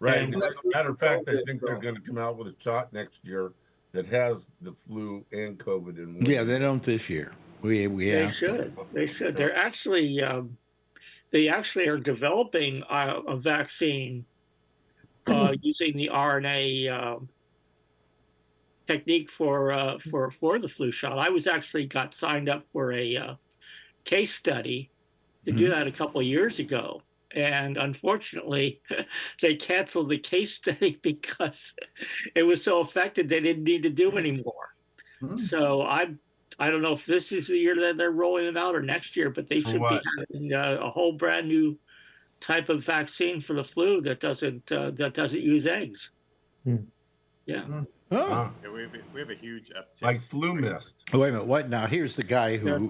Right. And- As a matter of fact, I think they're going to come out with a shot next year that has the flu and COVID in one. Yeah, they don't this year. We They asked them. should. They should. They're actually they actually are developing a vaccine using the RNA technique for the flu shot. I was actually got signed up for a case study to do that a couple of years ago, and unfortunately, they canceled the case study because it was so effective they didn't need to do anymore. So I don't know if this is the year that they're rolling it out or next year, but they should be having a whole brand new type of vaccine for the flu that doesn't use eggs. Yeah. Oh. Yeah, we have a huge uptick. Like flu mist. Oh, wait a minute. What? Now, here's the guy who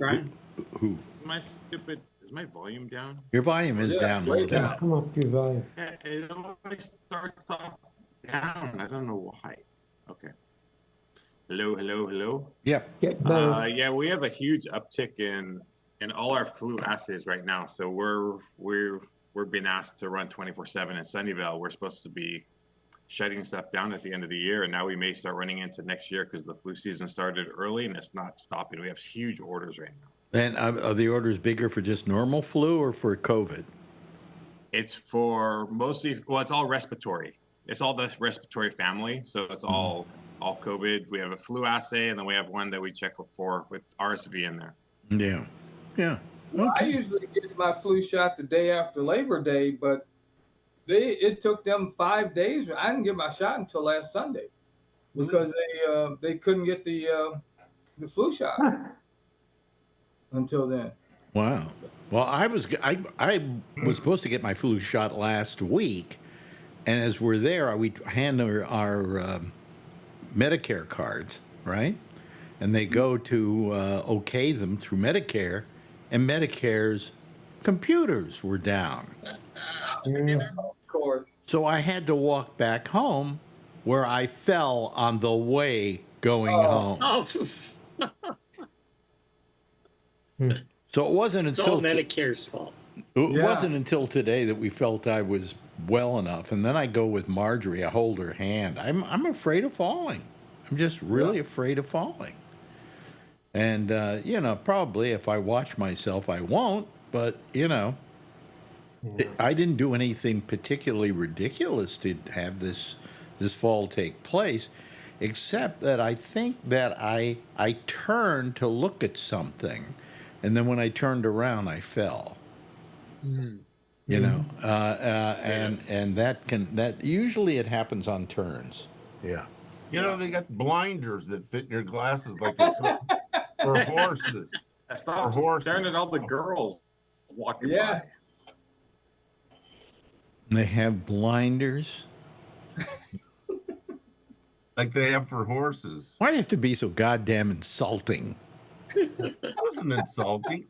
Is my volume down? your volume is down a little bit. Come up, your volume. It always starts off down. I don't know why. Okay. Hello. Yeah. Get better. Yeah, we have a huge uptick in all our flu assays right now. So we're being asked to run 24/7 in Sunnyvale. We're supposed to be shutting stuff down at the end of the year, and now we may start running into next year because the flu season started early and it's not stopping. We have huge orders right now. And are the orders bigger for just normal flu or for COVID? It's for mostly, well, it's all respiratory. it's all the respiratory family. So it's all COVID. We have a flu assay, and then we have one that we check for with RSV in there. Yeah. Yeah. Well, I Okay. usually get my flu shot the day after Labor Day, but it took them 5 days. I didn't get my shot until last Sunday because they couldn't get the flu shot until then. Wow. Well, I was supposed to get my flu shot last week, and as we're there, we hand our Medicare cards, right? And they go to okay them through Medicare, and Medicare's computers were down. Yeah. Of course. So I had to walk back home, where I fell on the way going home. Oh, So it wasn't it's all until Medicare's fault. it Yeah. wasn't until today that we felt I was well enough, and then I go with Marjorie. I hold her hand. I'm afraid of falling. I'm just really afraid of falling. And you know, probably if I watch myself, I won't. But you know, I didn't do anything particularly ridiculous to have this fall take place, except that I think that I turned to look at something, and then when I turned around, I fell. You know, and that usually it happens on turns. Yeah. You know, they got blinders that fit in your glasses like for horses. Stop horses. staring at all the girls walking Yeah. by. They have blinders. Like they have for horses. Why do you have to be so goddamn insulting? That wasn't insulting.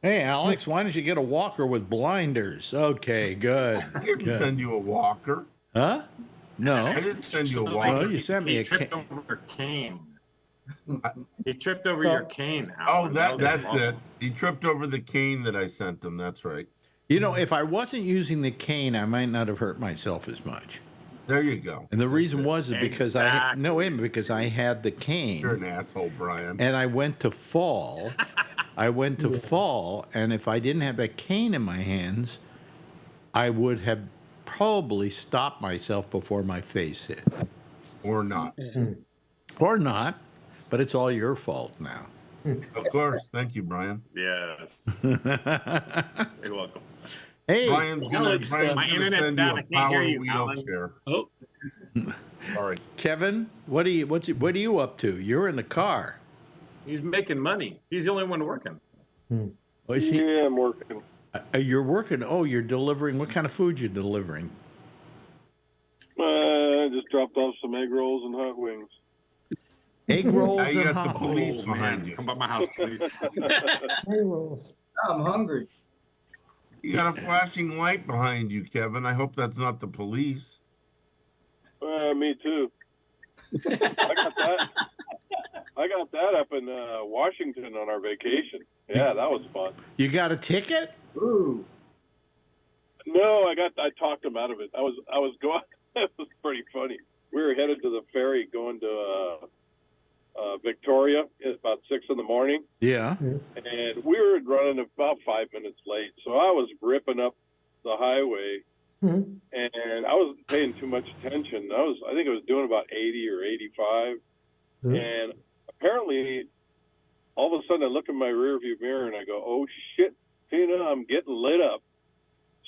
Hey, Alex, why don't you get a walker with blinders? Okay, good. I didn't Good. send you a walker. Huh? I No. didn't send you a Well, walker. you sent me He a tripped cane. over a cane. He tripped over So- your cane, Oh, Alan. was the that's problem. it. He tripped over the cane that I sent him. That's right. You know, if I wasn't using the cane, I might not have hurt myself as much. There you go. And the reason was is because Exactly. because I had the You're cane an asshole, Brian. and I went to fall. And if I didn't have that cane in my hands, I would have probably stopped myself before my face hit. Or not. Or not, but it's all your fault now. Of course. Thank you, Brian. Yes. You're welcome. Hey, Brian's gonna, Alex, Brian's my gonna internet's send bad. you I a can't hear power you, Alan. wheelchair. Oh, Sorry. Kevin, what are you up to? You're in the car. He's making money. He's the only one working. Oh, is he? Yeah, I'm working. You're working. Oh, you're delivering. What kind of food you delivering? I just dropped off some egg rolls and hot wings. Egg rolls Now you and got the hot. police Oh, behind man. you. Come by my house, please. Payrolls. I'm hungry. You got a flashing light behind you, Kevin. I hope that's not the police. Me too. I got that up in Washington on our vacation. Yeah, that was fun. You got a ticket? Ooh. No, I talked him out of it. I was going. It was pretty funny. We were headed to the ferry going to Victoria. It's about 6 a.m. Yeah. And we were running about 5 minutes late. So I was ripping up the highway, and I wasn't paying too much attention. I think I was doing about 80 or 85. And apparently, all of a sudden, I look in my rearview mirror and I go, "Oh shit, Tina, I'm getting lit up."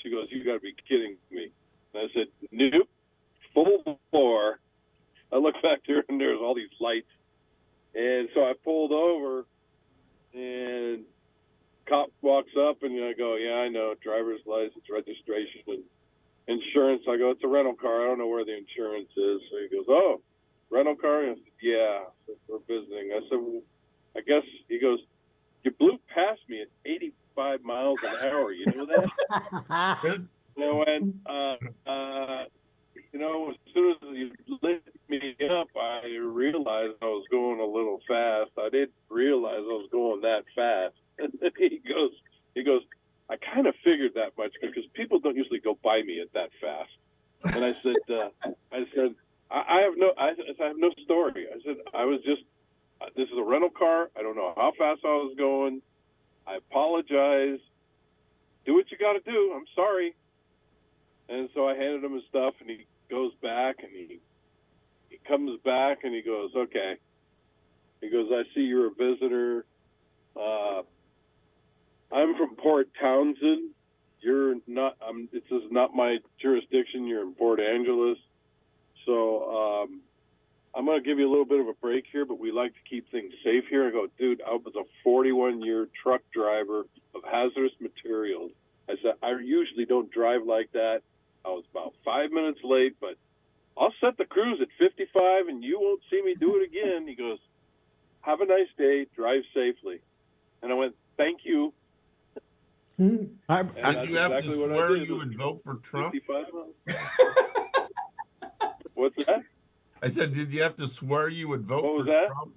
She goes, "You got to be kidding me!" And I said, "Nope, full bore." I look back there and there's all these lights, and so I pulled over, and cop walks up and I go, "Yeah, I know, driver's license, registration, and insurance." I go, "It's a rental car. I don't know where the insurance is." So he goes, "Oh, rental car?" And I said, "Yeah, we're visiting." I said, "Well, I guess," he goes, "You blew past me at 85 miles an hour. You know that?" You know, and you know, as soon as you lit me up, I realized I was going a little fast. I didn't realize I was going that fast. And then he goes, "I kind of figured that much because people don't usually go by me at that fast." And I said, I have no story. I said, I was just, this is a rental car. I don't know how fast I was going. I apologize. Do what you got to do. I'm sorry. And so I handed him his stuff, and he goes back, and he comes back, and he goes, okay. He goes, I see you're a visitor. I'm from Port Townsend. You're not, this is not my jurisdiction. You're in Port Angeles. So I'm going to give you a little bit of a break here, but we like to keep things safe here. I go, dude, I was a 41-year truck driver of hazardous materials. I said, I usually don't drive like that. I was about 5 minutes late, but I'll set the cruise at 55 and you won't see me do it again. He goes, have a nice day, drive safely. And I went, thank you. Did you have to swear you would vote for Trump? What's that? I said, did you have to swear you would vote for Trump?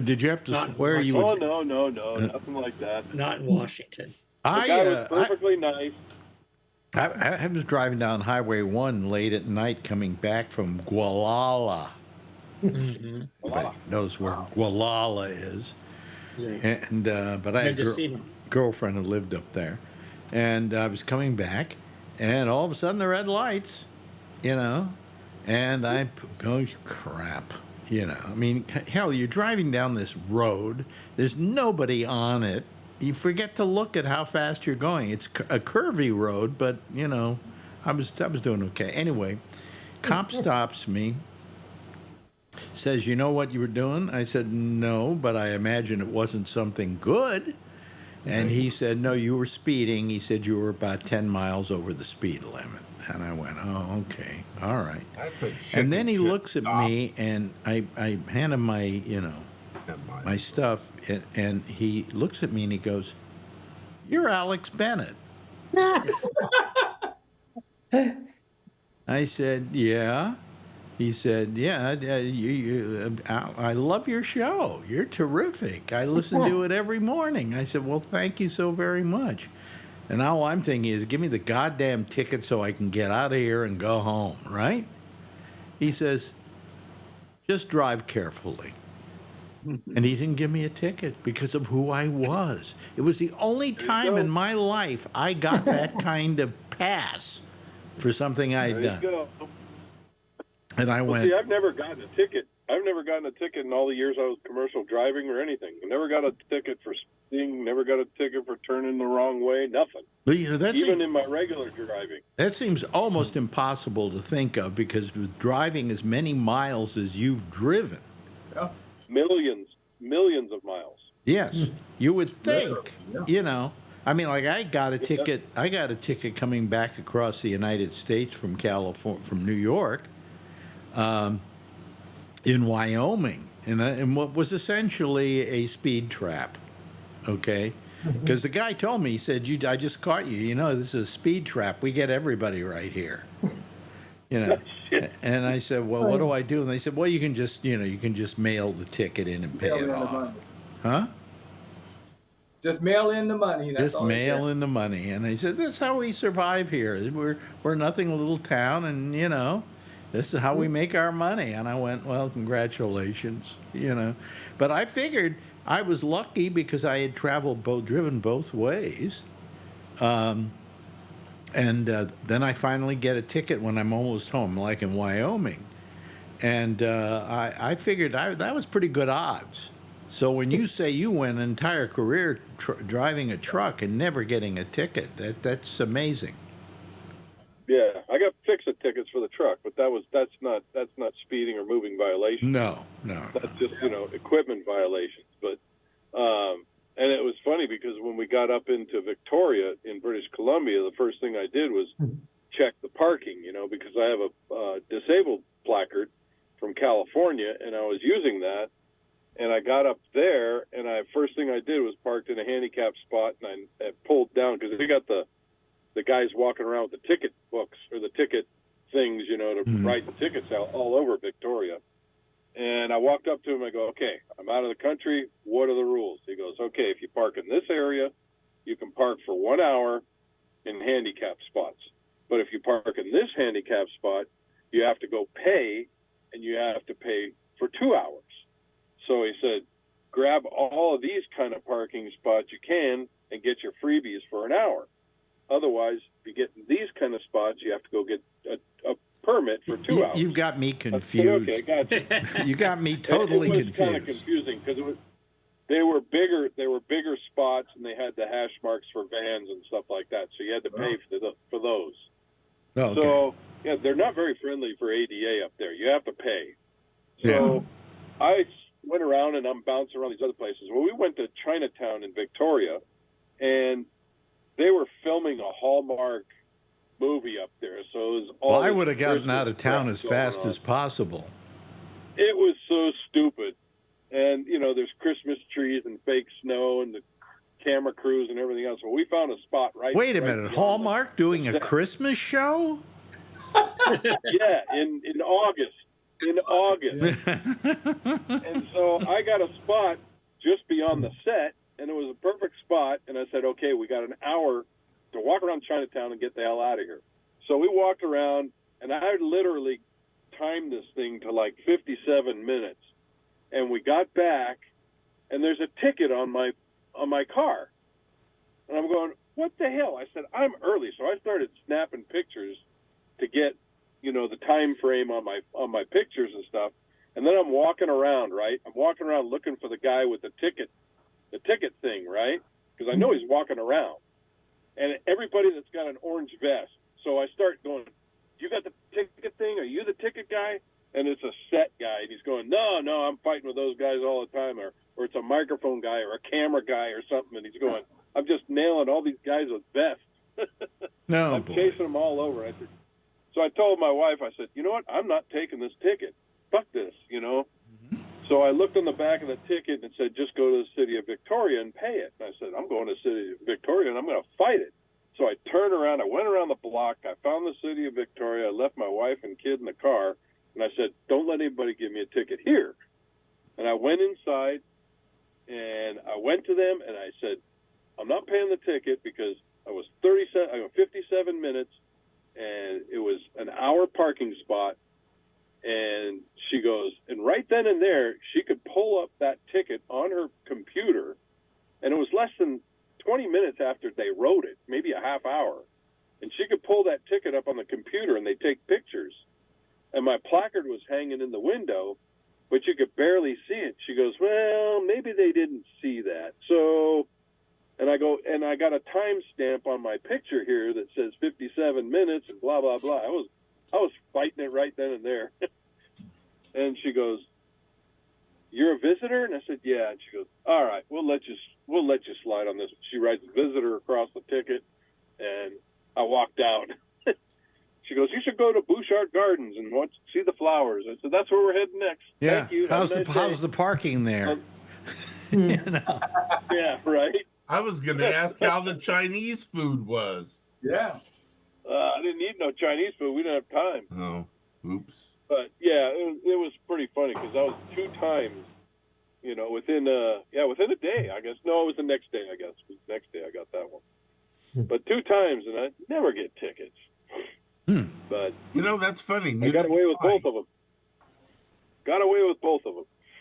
Did you have to swear you would? Oh, no, nothing like that. Not in Washington. The guy was perfectly nice. I was driving down Highway 1 late at night coming back from Gualala. Mm-hmm. Everybody knows where Gualala is. Yeah. And but I had a girlfriend who lived up there. And I was coming back, and all of a sudden the red lights, you know, and I'm going, crap. You know, I mean, hell, you're driving down this road. There's nobody on it. You forget to look at how fast you're going. It's a curvy road, but, you know, I was doing okay. Anyway, cop stops me, says, you know what you were doing? I said, no, but I imagine it wasn't something good. And he said, no, you were speeding. He said you were about 10 miles over the speed limit. And I went, oh, okay, all right. And then he looks at me, and I hand him my, you know, my stuff, and he looks at me and he goes, you're Alex Bennett. I said, yeah. He said, yeah, I love your show. You're terrific. I listen to it every morning. I said, well, thank you so very much. And all I'm thinking is, give me the goddamn ticket so I can get out of here and go home, right? He says, just drive carefully. And he didn't give me a ticket because of who I was. It was the only time in my life I got that kind of pass for something I'd done. Go. And I went. See, I've never gotten a ticket. I've never gotten a ticket in all the years I was commercial driving or anything. I never got a ticket for speeding. Never got a ticket for turning the wrong way. Nothing. But, you know, even in my regular driving. That seems almost impossible to think of, because with driving as many miles as you've driven. Yeah. Millions of miles. Yes, you would think. Yeah. You know, I mean, like I got a ticket. I got a ticket coming back across the United States from California, from New York, in Wyoming, in what was essentially a speed trap. Okay, because the guy told me, he said, I just caught you. You know, this is a speed trap. We get everybody right here. You know, and I said, well, what do I do? And they said, well, you can just mail the ticket in and pay it off. Huh? Just mail in the money. That's just mail in the money. And they said, that's how we survive here. We're nothing, a little town, and, you know, this is how we make our money. And I went, well, congratulations, you know. But I figured I was lucky because I had driven both ways. And then I finally get a ticket when I'm almost home, like in Wyoming. And I figured that was pretty good odds. So when you say you went an entire career driving a truck and never getting a ticket, that's amazing. Yeah, I got fix-it tickets for the truck, but that's not speeding or moving violations. No. That's just, you know, equipment violations. But and it was funny because when we got up into Victoria in British Columbia, the first thing I did was check the parking, you know, because I have a disabled placard from California, and I was using that. And I got up there, and first thing I did was parked in a handicapped spot, and I pulled down because they got the guys walking around with the ticket books or the ticket things, you know, to write the tickets out all over Victoria. And I walked up to him. I go, okay, I'm out of the country. What are the rules? He goes, okay, if you park in this area, you can park for 1 hour in handicapped spots. But if you park in this handicapped spot, you have to go pay, and you have to pay for 2 hours. So he said, grab all of these kind of parking spots you can and get your freebies for an hour. Otherwise, you get in these kind of spots, you have to go get a permit for 2 hours. You've got me confused. Okay, gotcha. You got me totally it was kind of confused. confusing because they were bigger spots, and they had the hash marks for vans and stuff like that. So you had to pay for those. Oh, okay. So yeah, they're not very friendly for ADA up there. You have to pay. So I went around, and I'm bouncing around these other places. Well, we went to Chinatown in Victoria, and they were filming a Hallmark movie up there. So it was all. Well, I would have gotten Christmas out of town crap as fast going on. as possible. It was so stupid. And, there's Christmas trees and fake snow and the camera crews and everything else. Well, we found a spot right. Wait a right minute, beyond Hallmark doing a Christmas show? Yeah, in August. In August. And so I got a spot just beyond the set, and it was a perfect spot. And I said, okay, we got an hour to walk around Chinatown and get the hell out of here. So we walked around, and I literally timed this thing to like 57 minutes. And we got back, and there's a ticket on my car. And I'm going, what the hell? I said, I'm early. So I started snapping pictures to get, the time frame on my pictures and stuff. And then I'm walking around, right? I'm walking around looking for the guy with the ticket thing, right? Because I know he's walking around. And everybody that's got an orange vest. So I start going, you got the ticket thing? Are you the ticket guy? And it's a set guy, and he's going, no, I'm fighting with those guys all the time, or it's a microphone guy or a camera guy or something, and he's going, I'm just nailing all these guys with vests. No, I'm chasing them all over. So I told my wife, I said, you know what, I'm not taking this ticket. Fuck this, Mm-hmm. So I looked on the back of the ticket and it said, just go to the city of Victoria and pay it. And I said, I'm going to the city of Victoria, and I'm going to fight it. So I turned around, I went around the block, I found the city of Victoria, I left my wife and kid in the car, and I said, don't let anybody give me a ticket here. And I went inside, and I went to them, and I said, I'm not paying the ticket because I was 57 minutes, and it was an hour parking spot. And she goes, and right then and there, she could pull up that ticket on her computer, and it was less than 20 minutes after they wrote it, maybe a half hour. And she could pull that ticket up on the computer, and they take pictures. And my placard was hanging in the window, but you could barely see it. She goes, well, maybe they didn't see that. So, and I go, and I got a timestamp on my picture here that says 57 minutes and blah, blah, blah. I was fighting it right then and there. And she goes, you're a visitor? And I said, yeah. And she goes, all right, we'll let you slide on this. She writes visitor across the ticket, and I walked out. She goes, you should go to Bouchard Gardens and see the flowers. I said, that's where we're heading next. Yeah. Thank you. How's the parking there? Yeah, right. I was going to ask how the Chinese food was. Yeah. I didn't eat no Chinese food. We didn't have time. Oh, oops. But yeah, it was pretty funny because I was 2 times, within a day, I guess. No, it was the next day, I guess. It was the next day I got that one. But 2 times, and I never get tickets. But that's funny. I got away with both of them.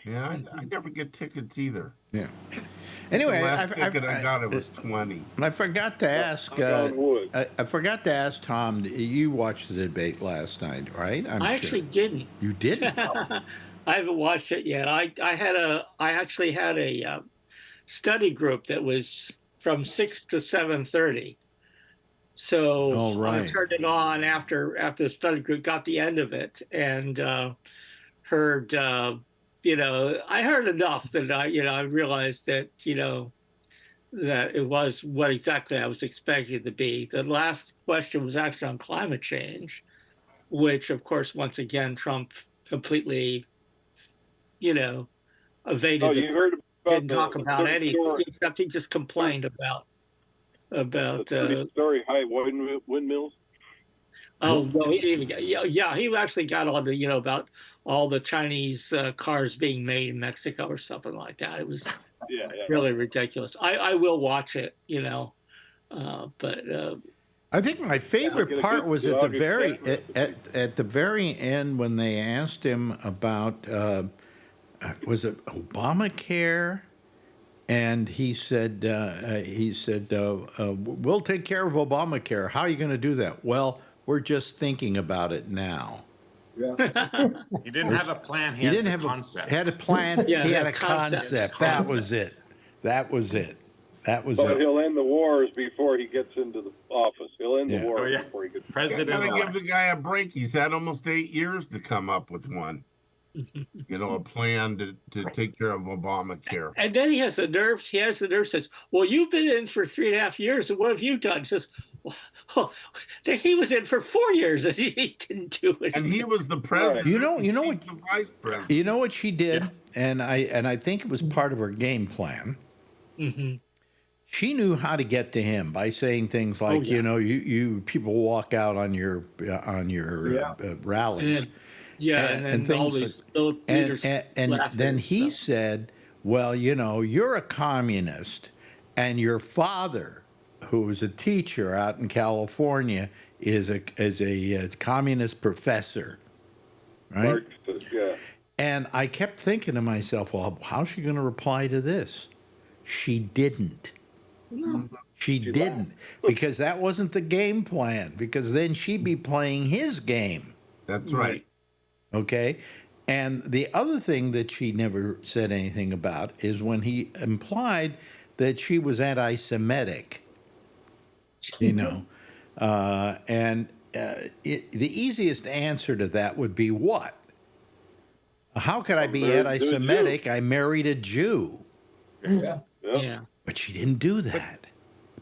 Yeah, I never get tickets either. Yeah. Anyway, the last ticket I got, it was 20. I forgot to ask. I forgot to ask Tom. You watched the debate last night, right? I actually didn't. You didn't? I haven't watched it yet. I actually had a study group that was from 6 to 7:30. So I turned it on after the study group got the end of it and heard. I heard enough that I realized that that it was what exactly I was expecting it to be. The last question was actually on climate change, which of course once again Trump completely evaded. Oh, you heard about didn't talk about anything except he just complained about the story high windmills. Oh well, he even he actually got on the about all the Chinese cars being made in Mexico or something like that. It was really ridiculous. I will watch it, but I think my favorite part was at the very end when they asked him about was it Obamacare And he said, we'll take care of Obamacare. How are you going to do that? Well, we're just thinking about it now. Yeah. He didn't have a plan. He didn't had have a concept. He had a plan. Yeah, he had that a concept. That was it. That was it. That was But it. he'll end the wars before he gets into the office. He'll end Yeah. the wars Oh, yeah. before he gets. You President gotta give elect. the guy a break. He's had almost 8 years to come up with one. A plan to take care of Obamacare. And then he has the nerve. Says, "Well, you've been in for 3.5 years, and what have you done?" He says, "Well, he was in for 4 years, and he didn't do it." And he was the president. You know and what? she's the vice president. You know what she did, Yeah. and I think it was part of her game plan. Mm-hmm. She knew how to get to him by saying things like, you people walk out on your rallies. And things all these little And, leaders and laughing then he stuff. said, well, you're a communist, and your father, who was a teacher out in California, is a communist professor, right? Yeah. And I kept thinking to myself, well, how's she going to reply to this? She didn't. No. She didn't, because that wasn't the game plan, because then she'd be playing his game. That's right. Okay. And the other thing that she never said anything about is when he implied that she was anti-Semitic, the easiest answer to that would be what? How could I be anti-Semitic? I married a Jew. Yeah. Yeah. But she didn't do that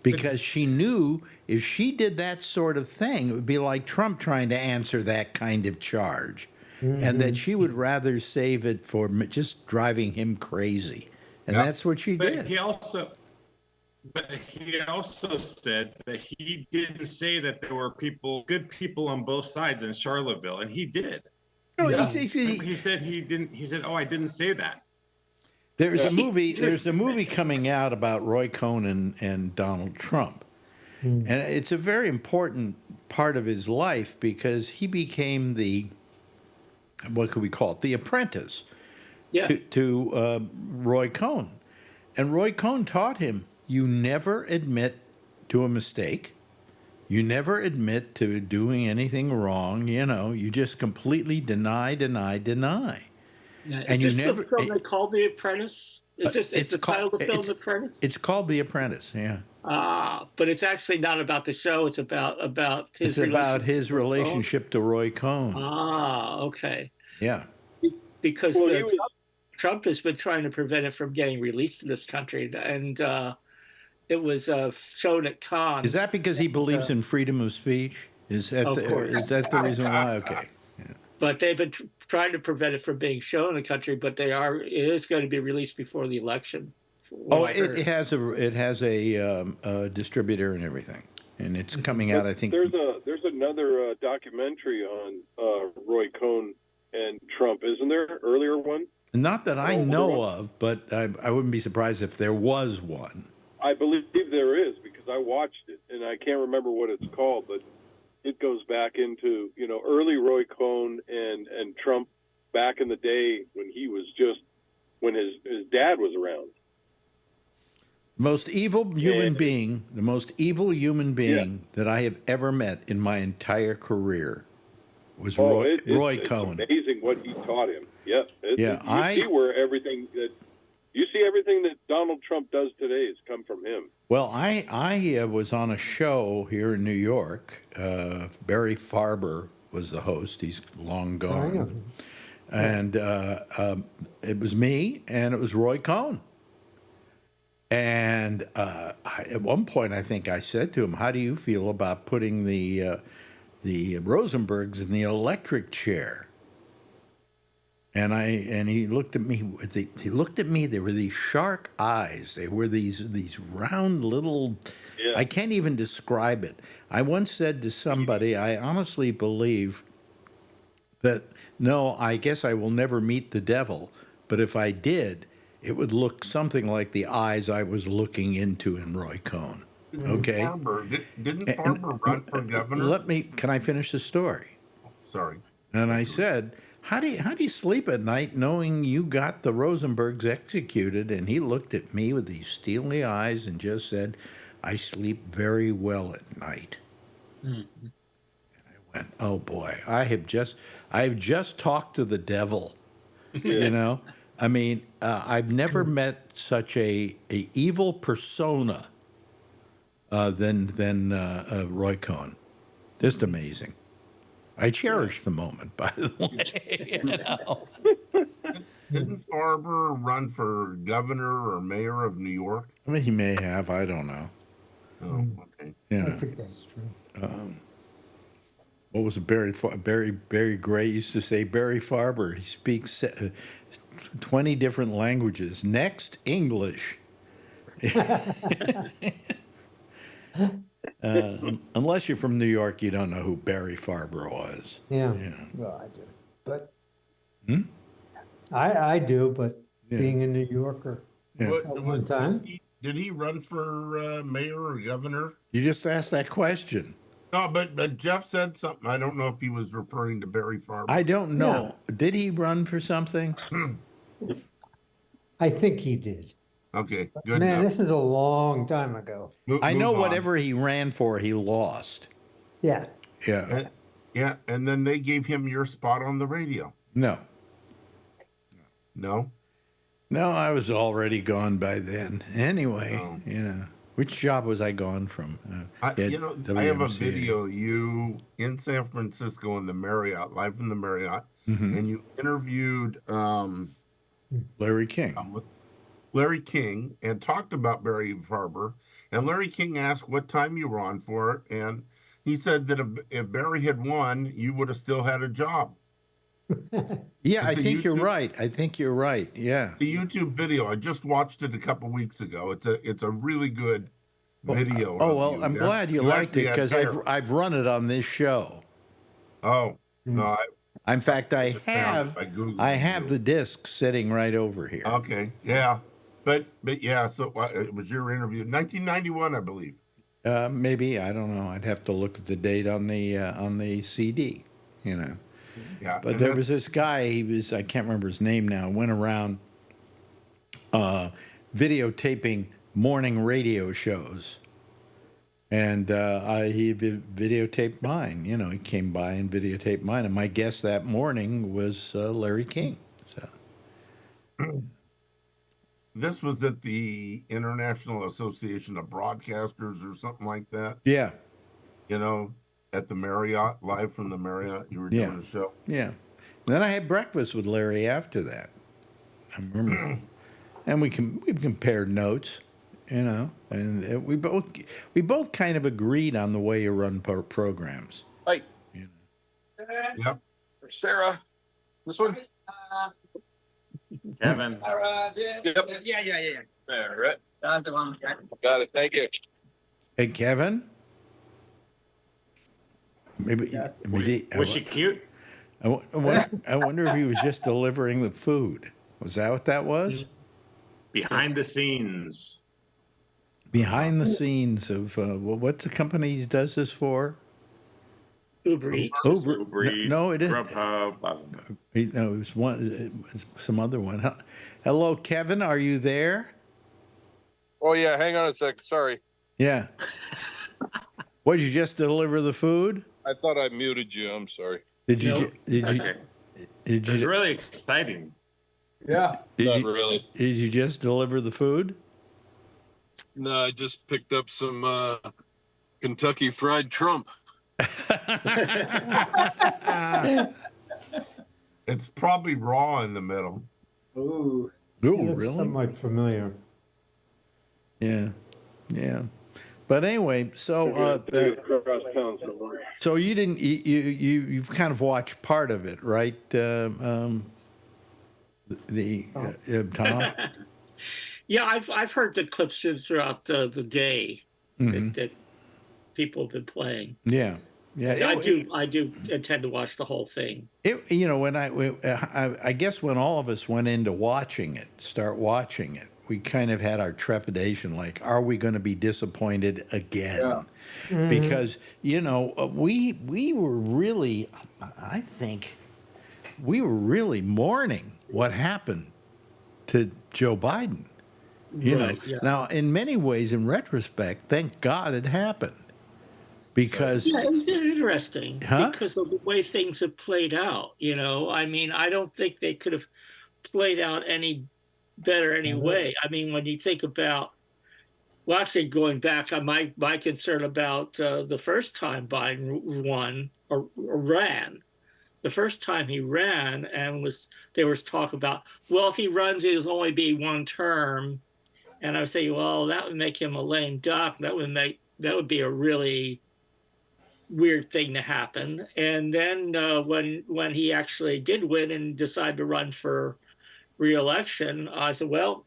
because she knew if she did that sort of thing, it would be like Trump trying to answer that kind of charge. And that she would rather save it for just driving him crazy. And that's what she But did. he also said that he didn't say that there were good people on both sides in Charlottesville, and he did. No, Yeah. He said he didn't. He said, "Oh, I didn't say that." There's a movie coming out about Roy Cohn and Donald Trump. And it's a very important part of his life because he became what could we call it? The apprentice to Roy Cohn. And Roy Cohn taught him, you never admit to a mistake. You never admit to doing anything wrong. You just completely deny. Yeah. And is you this never- the film they called The Apprentice? Is the title of the film The Apprentice? It's called The Apprentice, yeah. But it's actually not about the show. It's about his relationship to Roy Cohn. Okay. Yeah. Because Well, Trump has been trying to prevent it from getting released in this country, and it was shown at Cannes. Is that because he believes in freedom of speech? Is that the reason why? Okay. Yeah. But they've been trying to prevent it from being shown in the country, but it is going to be released before the election. It has a distributor and everything, and it's coming out. I think there's another documentary on Roy Cohn and Trump, isn't there? Earlier one. Not that I know of, but I wouldn't be surprised if there was one. I believe there is because I watched it and I can't remember what it's called, but it goes back into early Roy Cohn and Trump back in the day when he was when his dad was around. The most evil human being that I have ever met in my entire career was Roy Cohn. It's amazing what he taught him. Yeah. You see everything that Donald Trump does today has come from him. Well, I was on a show here in New York. Barry Farber was the host. He's long gone. And it was me, and it was Roy Cohn. And at one point, I think I said to him, how do you feel about putting the Rosenbergs in the electric chair? And he looked at me. There were these shark eyes. They were these round little. Yeah. I can't even describe it. I once said to somebody, I honestly believe that I guess I will never meet the devil, but if I did, it would look something like the eyes I was looking into in Roy Cohn. Okay. Didn't Farber run for governor? Can I finish the story? Sorry. And I said, how do you sleep at night knowing you got the Rosenbergs executed? And he looked at me with these steely eyes and just said, I sleep very well at night. Mhm. Went, oh boy, I've just talked to the devil. You know, I mean, I've never met such a evil persona than Roy Cohn. Just amazing. I cherish the moment, by the way. You know? Didn't Farber run for governor or mayor of New York? I mean, he may have. I don't know. Oh, okay. You I know, think that's true. what was it? Barry Gray used to say. Barry Farber. He speaks 20 different languages. Next, English. Unless you're from New York, you don't know who Barry Farber was. Yeah. Yeah. Well, I do. But Hmm? I do, but Yeah. being a New Yorker Yeah. at one time. Did he run for mayor or governor? You just asked that question. No, but Jeff said something. I don't know if he was referring to Barry Farber. I don't know. Did he run for something? I think he did. Okay, good Man, enough. this is a long time ago. I know Move on. whatever he ran for, he lost. Yeah. Yeah. Yeah, and then they gave him your spot on the radio. No. No? No, I was already gone by then. Anyway, Oh. you know, which job was I gone from? I have a WMCA. video of you in San Francisco in the Marriott, live from the Marriott, and you interviewed Larry King. with Larry King and talked about Barry Farber. And Larry King asked what time you were on for it, and he said that if Barry had won, you would have still had a job. Yeah, I It's a think you're YouTube- right. I think you're right. Yeah. The YouTube video, I just watched it a couple weeks ago. It's a really good video. Oh of well, you. I'm You glad you actually liked it had because hair. I've run it on this show. Oh no, In fact, I just found it have by Googling I have you. the disc sitting right over here. Okay, yeah, but yeah. So it was your interview, 1991, I believe. Maybe, I don't know. I'd have to look at the date on the CD. You know. Yeah, But and there that- was this guy, I can't remember his name now, went around videotaping morning radio shows. And he videotaped mine. You know, he came by and videotaped mine. And my guest that morning was Larry King. So. This was at the International Association of Broadcasters or something like that. Yeah, You know, at the Marriott, live from the Marriott. You were doing a show. yeah. Then I had breakfast with Larry after that. I remember. And we compared notes, you know, and we both kind of agreed on the way you run programs. Hi. You Yep. Sarah. This one? Kevin. Yep. Yeah. All right. Got it. Thank you. Hey, Kevin. Maybe. Was she cute? I wonder if he was just delivering the food. Was that what that was? Behind the scenes. Behind the scenes of what's the company he does this for? Uber Eats. Uber Eats, No, it isn't. Grubhub. No, it was one. It was some other one. Hello, Kevin. Are you there? Oh, yeah. Hang on a sec. Sorry. Yeah. What, did you just deliver the food? I thought I muted you. I'm sorry. Did you? Nope. Okay. Did It was you? really exciting. Yeah. Not really. Did you just deliver the food? No, I just picked up some Kentucky Fried Trump. It's probably raw in the middle. Ooh. Oh, That's really? somewhat familiar. Yeah, yeah. But anyway, so Across town somewhere. so you didn't you've kind of watched part of it, right? Tom. Yeah, I've heard the clips throughout the day that people have been playing. Yeah, yeah. I do intend to watch the whole thing. You know, when I guess when all of us went into start watching it, we kind of had our trepidation, like, are we going to be disappointed again? Yeah. Because, you know, we were really, I think, we were really mourning what happened to Joe Biden. You know, Right, yeah. now in many ways, in retrospect, thank God it happened, because Yeah, it was interesting Huh? because of the way things have played out. You know, I mean, I don't think they could have played out any better anyway. I mean, when you think about, well, actually, going back on my concern about the first time Biden won or ran, the first time he ran, and there was talk about, well, if he runs, it'll only be one term, and I would say, well, that would make him a lame duck. That would be a really weird thing to happen. And then when he actually did win and decided to run for re-election, I said, well,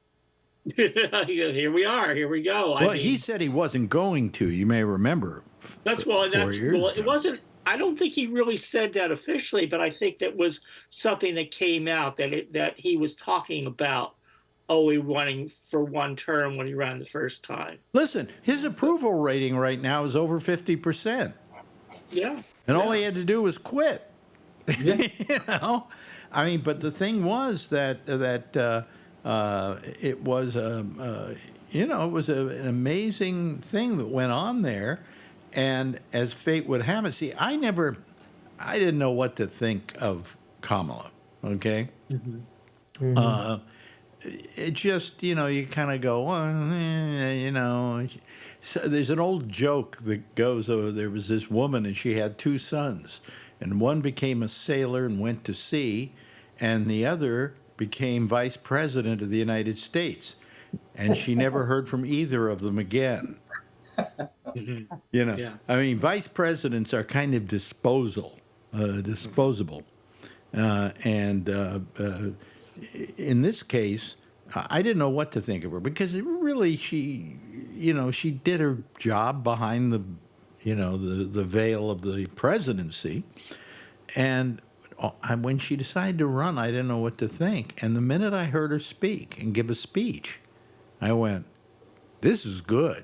here we are. Here we go. well, he said he wasn't going to. You may remember. That's 4 years well, ago. it wasn't. I don't think he really said that officially, but I think that was something that came out that he was talking about. Oh, he running for one term when he ran the first time. Listen, his approval rating right now is over 50%, Yeah. and all he had to do was quit. Yeah. You know, I mean, but the thing was that it was you know, it was an amazing thing that went on there, and as fate would have it, see, I didn't know what to think of Kamala. Okay. It just, you know, you kind of go, well, you know. So there's an old joke that goes, oh, there was this woman and she had 2 sons, and one became a sailor and went to sea, and the other became vice president of the United States, and she never heard from either of them again. You know, Yeah. I mean, vice presidents are kind of disposable. In this case, I didn't know what to think of her, because it really, she did her job behind the, you know, the veil of the presidency. And when she decided to run, I didn't know what to think. And the minute I heard her speak and give a speech, I went, this is good,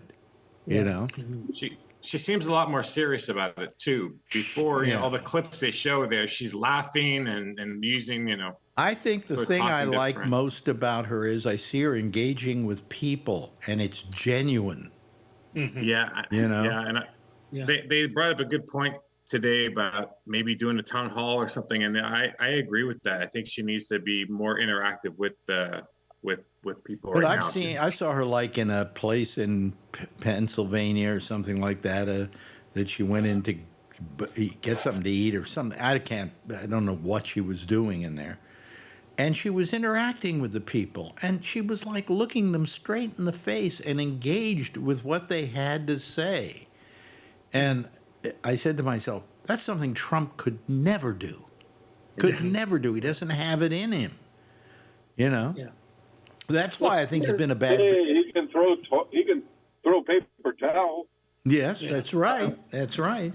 you know? She seems a lot more serious about it too. Before, you know, all the clips they show there, she's laughing and using, you know. I think the So thing I talking like different. most about her is I see her engaging with people, and it's genuine. Yeah, You know? Yeah, and Yeah. they brought up a good point today about maybe doing a town hall or something, and I agree with that. I think she needs to be more interactive with the with people. But right I've now. seen, I saw her like in a place in Pennsylvania or something like that, that she went in to get something to eat or something. I don't know what she was doing in there. And she was interacting with the people, and she was like looking them straight in the face and engaged with what they had to say. And I said to myself, that's something Trump could never do. Could never do. He doesn't have it in him. You know? Yeah. That's why I think he's been a bad. He can throw paper towel. Yes, that's right. That's right.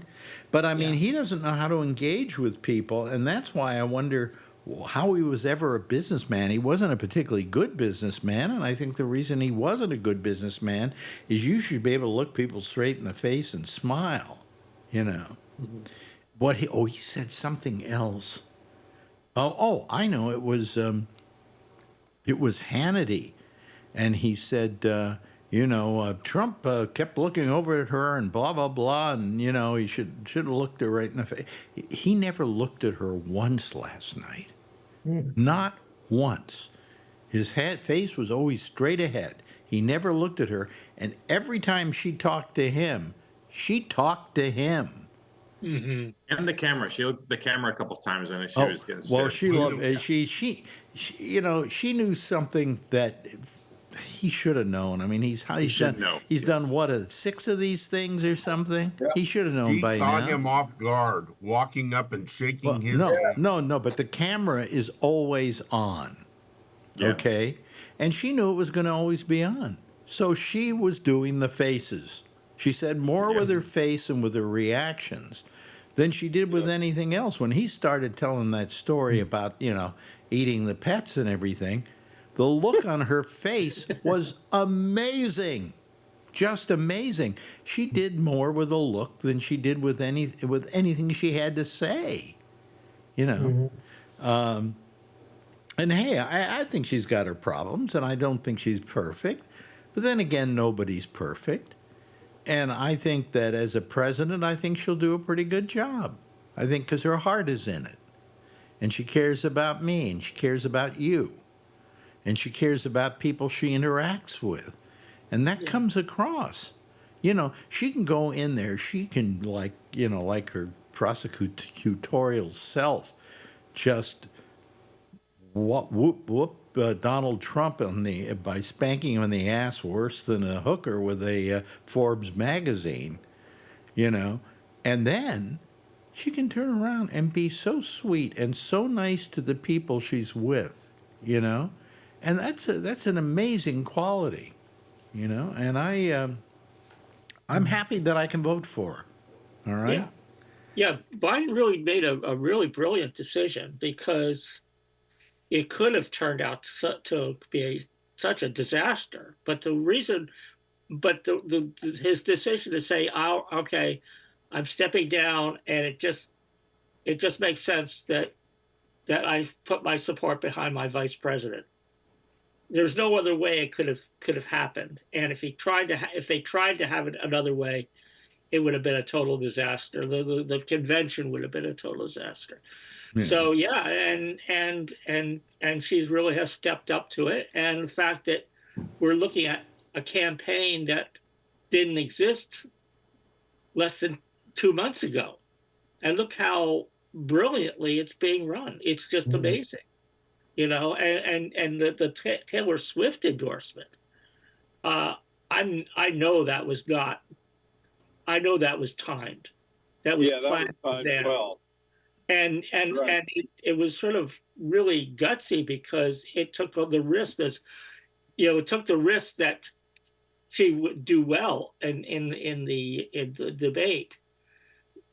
But I mean, he doesn't know how to engage with people, and that's why I wonder how he was ever a businessman. He wasn't a particularly good businessman, and I think the reason he wasn't a good businessman is you should be able to look people straight in the face and smile, you know. He said something else. Oh, I know. It was Hannity, and he said, you know, Trump kept looking over at her and blah, blah, blah, and, you know, he should have looked her right in the face. He never looked at her once last night. Not once. His face was always straight ahead. He never looked at her, and every time she talked to him, she talked to him. And the camera. She looked at the camera a couple times, and she was getting scared. Well, she loved. She, you know, she knew something that he should have known. I mean, he's done what, 6 of these things or something. Yeah. He should have known by now. She caught him off guard, walking up and shaking his head. No. But the camera is always on. Yeah. Okay, and she knew it was going to always be on, so she was doing the faces. She said more with her face and with her reactions than she did with anything else. When he started telling that story about, you know, eating the pets and everything, The look on her face was amazing. Just amazing. She did more with a look than she did with anything she had to say. You know. And hey, I think she's got her problems, and I don't think she's perfect. But then again, nobody's perfect. And I think that as a president, I think she'll do a pretty good job. I think because her heart is in it. And she cares about me, and she cares about you. And she cares about people she interacts with. And that comes across. You know, she can go in there, she can, like her prosecutorial self, just whoop Donald Trump by spanking him in the ass worse than a hooker with a Forbes magazine, you know. And then she can turn around and be so sweet and so nice to the people she's with, you know. And that's an amazing quality, you know. And I'm happy that I can vote for her. All right. Yeah, Biden really made a really brilliant decision, because it could have turned out to be such a disaster. But the reason, his decision to say, "Oh, okay, I'm stepping down," and it just makes sense that I've put my support behind my vice president. There's no other way it could have happened. And if they tried to have it another way, it would have been a total disaster. The convention would have been a total disaster. Yeah. So yeah, and she's really has stepped up to it. And the fact that we're looking at a campaign that didn't exist less than 2 months ago, and look how brilliantly it's being run. It's just amazing, you know. And the Taylor Swift endorsement, I know that was not. I know that was timed. That was planned well. And it was sort of really gutsy, because it took the risk, that she would do well in the debate,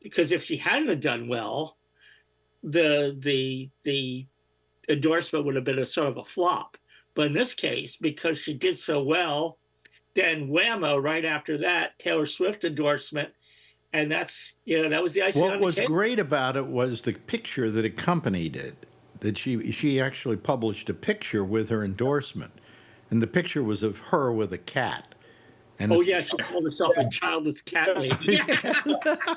because if she hadn't done well, the endorsement would have been a sort of a flop. But in this case, because she did so well, then whammo, right after that, Taylor Swift endorsement. And that's, that was the icing on the cake. What was great about it was the picture that accompanied it, that she actually published a picture with her endorsement. And the picture was of her with a cat. And she called herself a childless cat lady.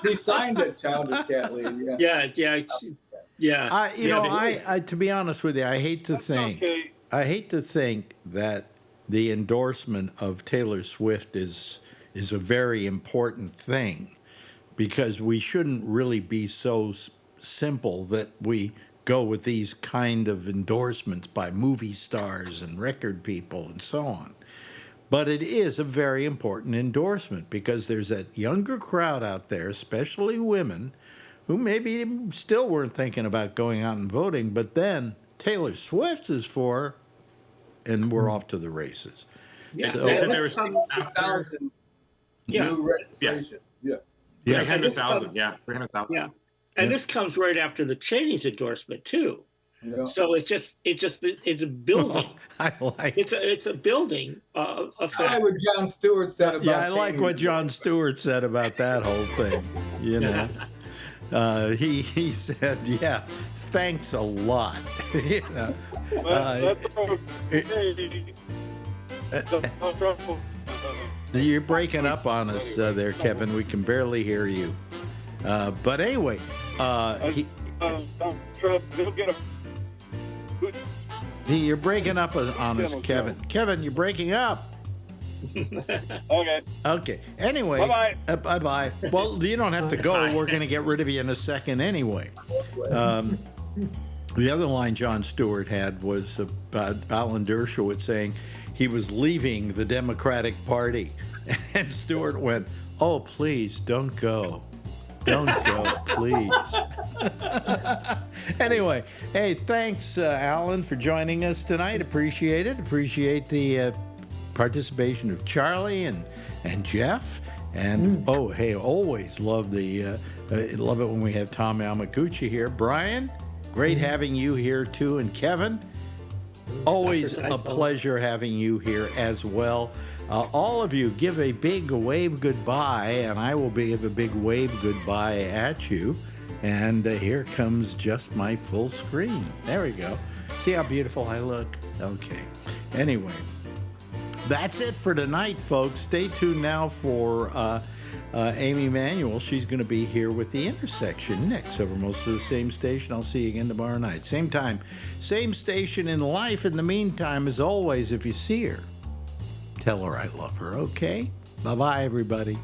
He signed it, childless cat lady. I to be honest with you, I hate to think that the endorsement of Taylor Swift is a very important thing, because we shouldn't really be so simple that we go with these kind of endorsements by movie stars and record people and so on. But it is a very important endorsement, because there's that younger crowd out there, especially women, who maybe still weren't thinking about going out and voting, but then Taylor Swift is for, and we're off to the races. Yeah. So there was new registration. Yeah. 300,000. Yeah, 300,000. Yeah, and this comes right after the Cheney's endorsement too. Yeah. So it's a building. I like it's a building effect. I like what Jon Stewart said about. I like what Jon Stewart said about that whole thing. You know, he said, "Yeah, thanks a lot." You know, you're breaking up on us there, Kevin. We can barely hear you. But anyway, you're breaking up on us, Kevin. Kevin, you're breaking up. Okay. Anyway. Bye-bye. Bye-bye. Well, you don't have to go. We're going to get rid of you in a second anyway. The other line Jon Stewart had was about Alan Dershowitz saying he was leaving the Democratic Party. And Stewart went, "Oh, please, don't go. Don't go, please." Anyway, hey, thanks, Alan, for joining us tonight. Appreciate it. Appreciate the participation of Charlie and Jeff. And, always love love it when we have Tom Yamaguchi here. Brian, great having you here, too. And Kevin, Always Dr. a Seinfeld. pleasure having you here as well. All of you give a big wave goodbye, and I will give a big wave goodbye at you. And here comes just my full screen. There we go. See how beautiful I look? Okay. Anyway, that's it for tonight, folks. Stay tuned now for Amy Manuel. She's going to be here with The Intersection next over most of the same station. I'll see you again tomorrow night. Same time, same station in life. In the meantime, as always, if you see her, tell her I love her, okay? Bye-bye, everybody.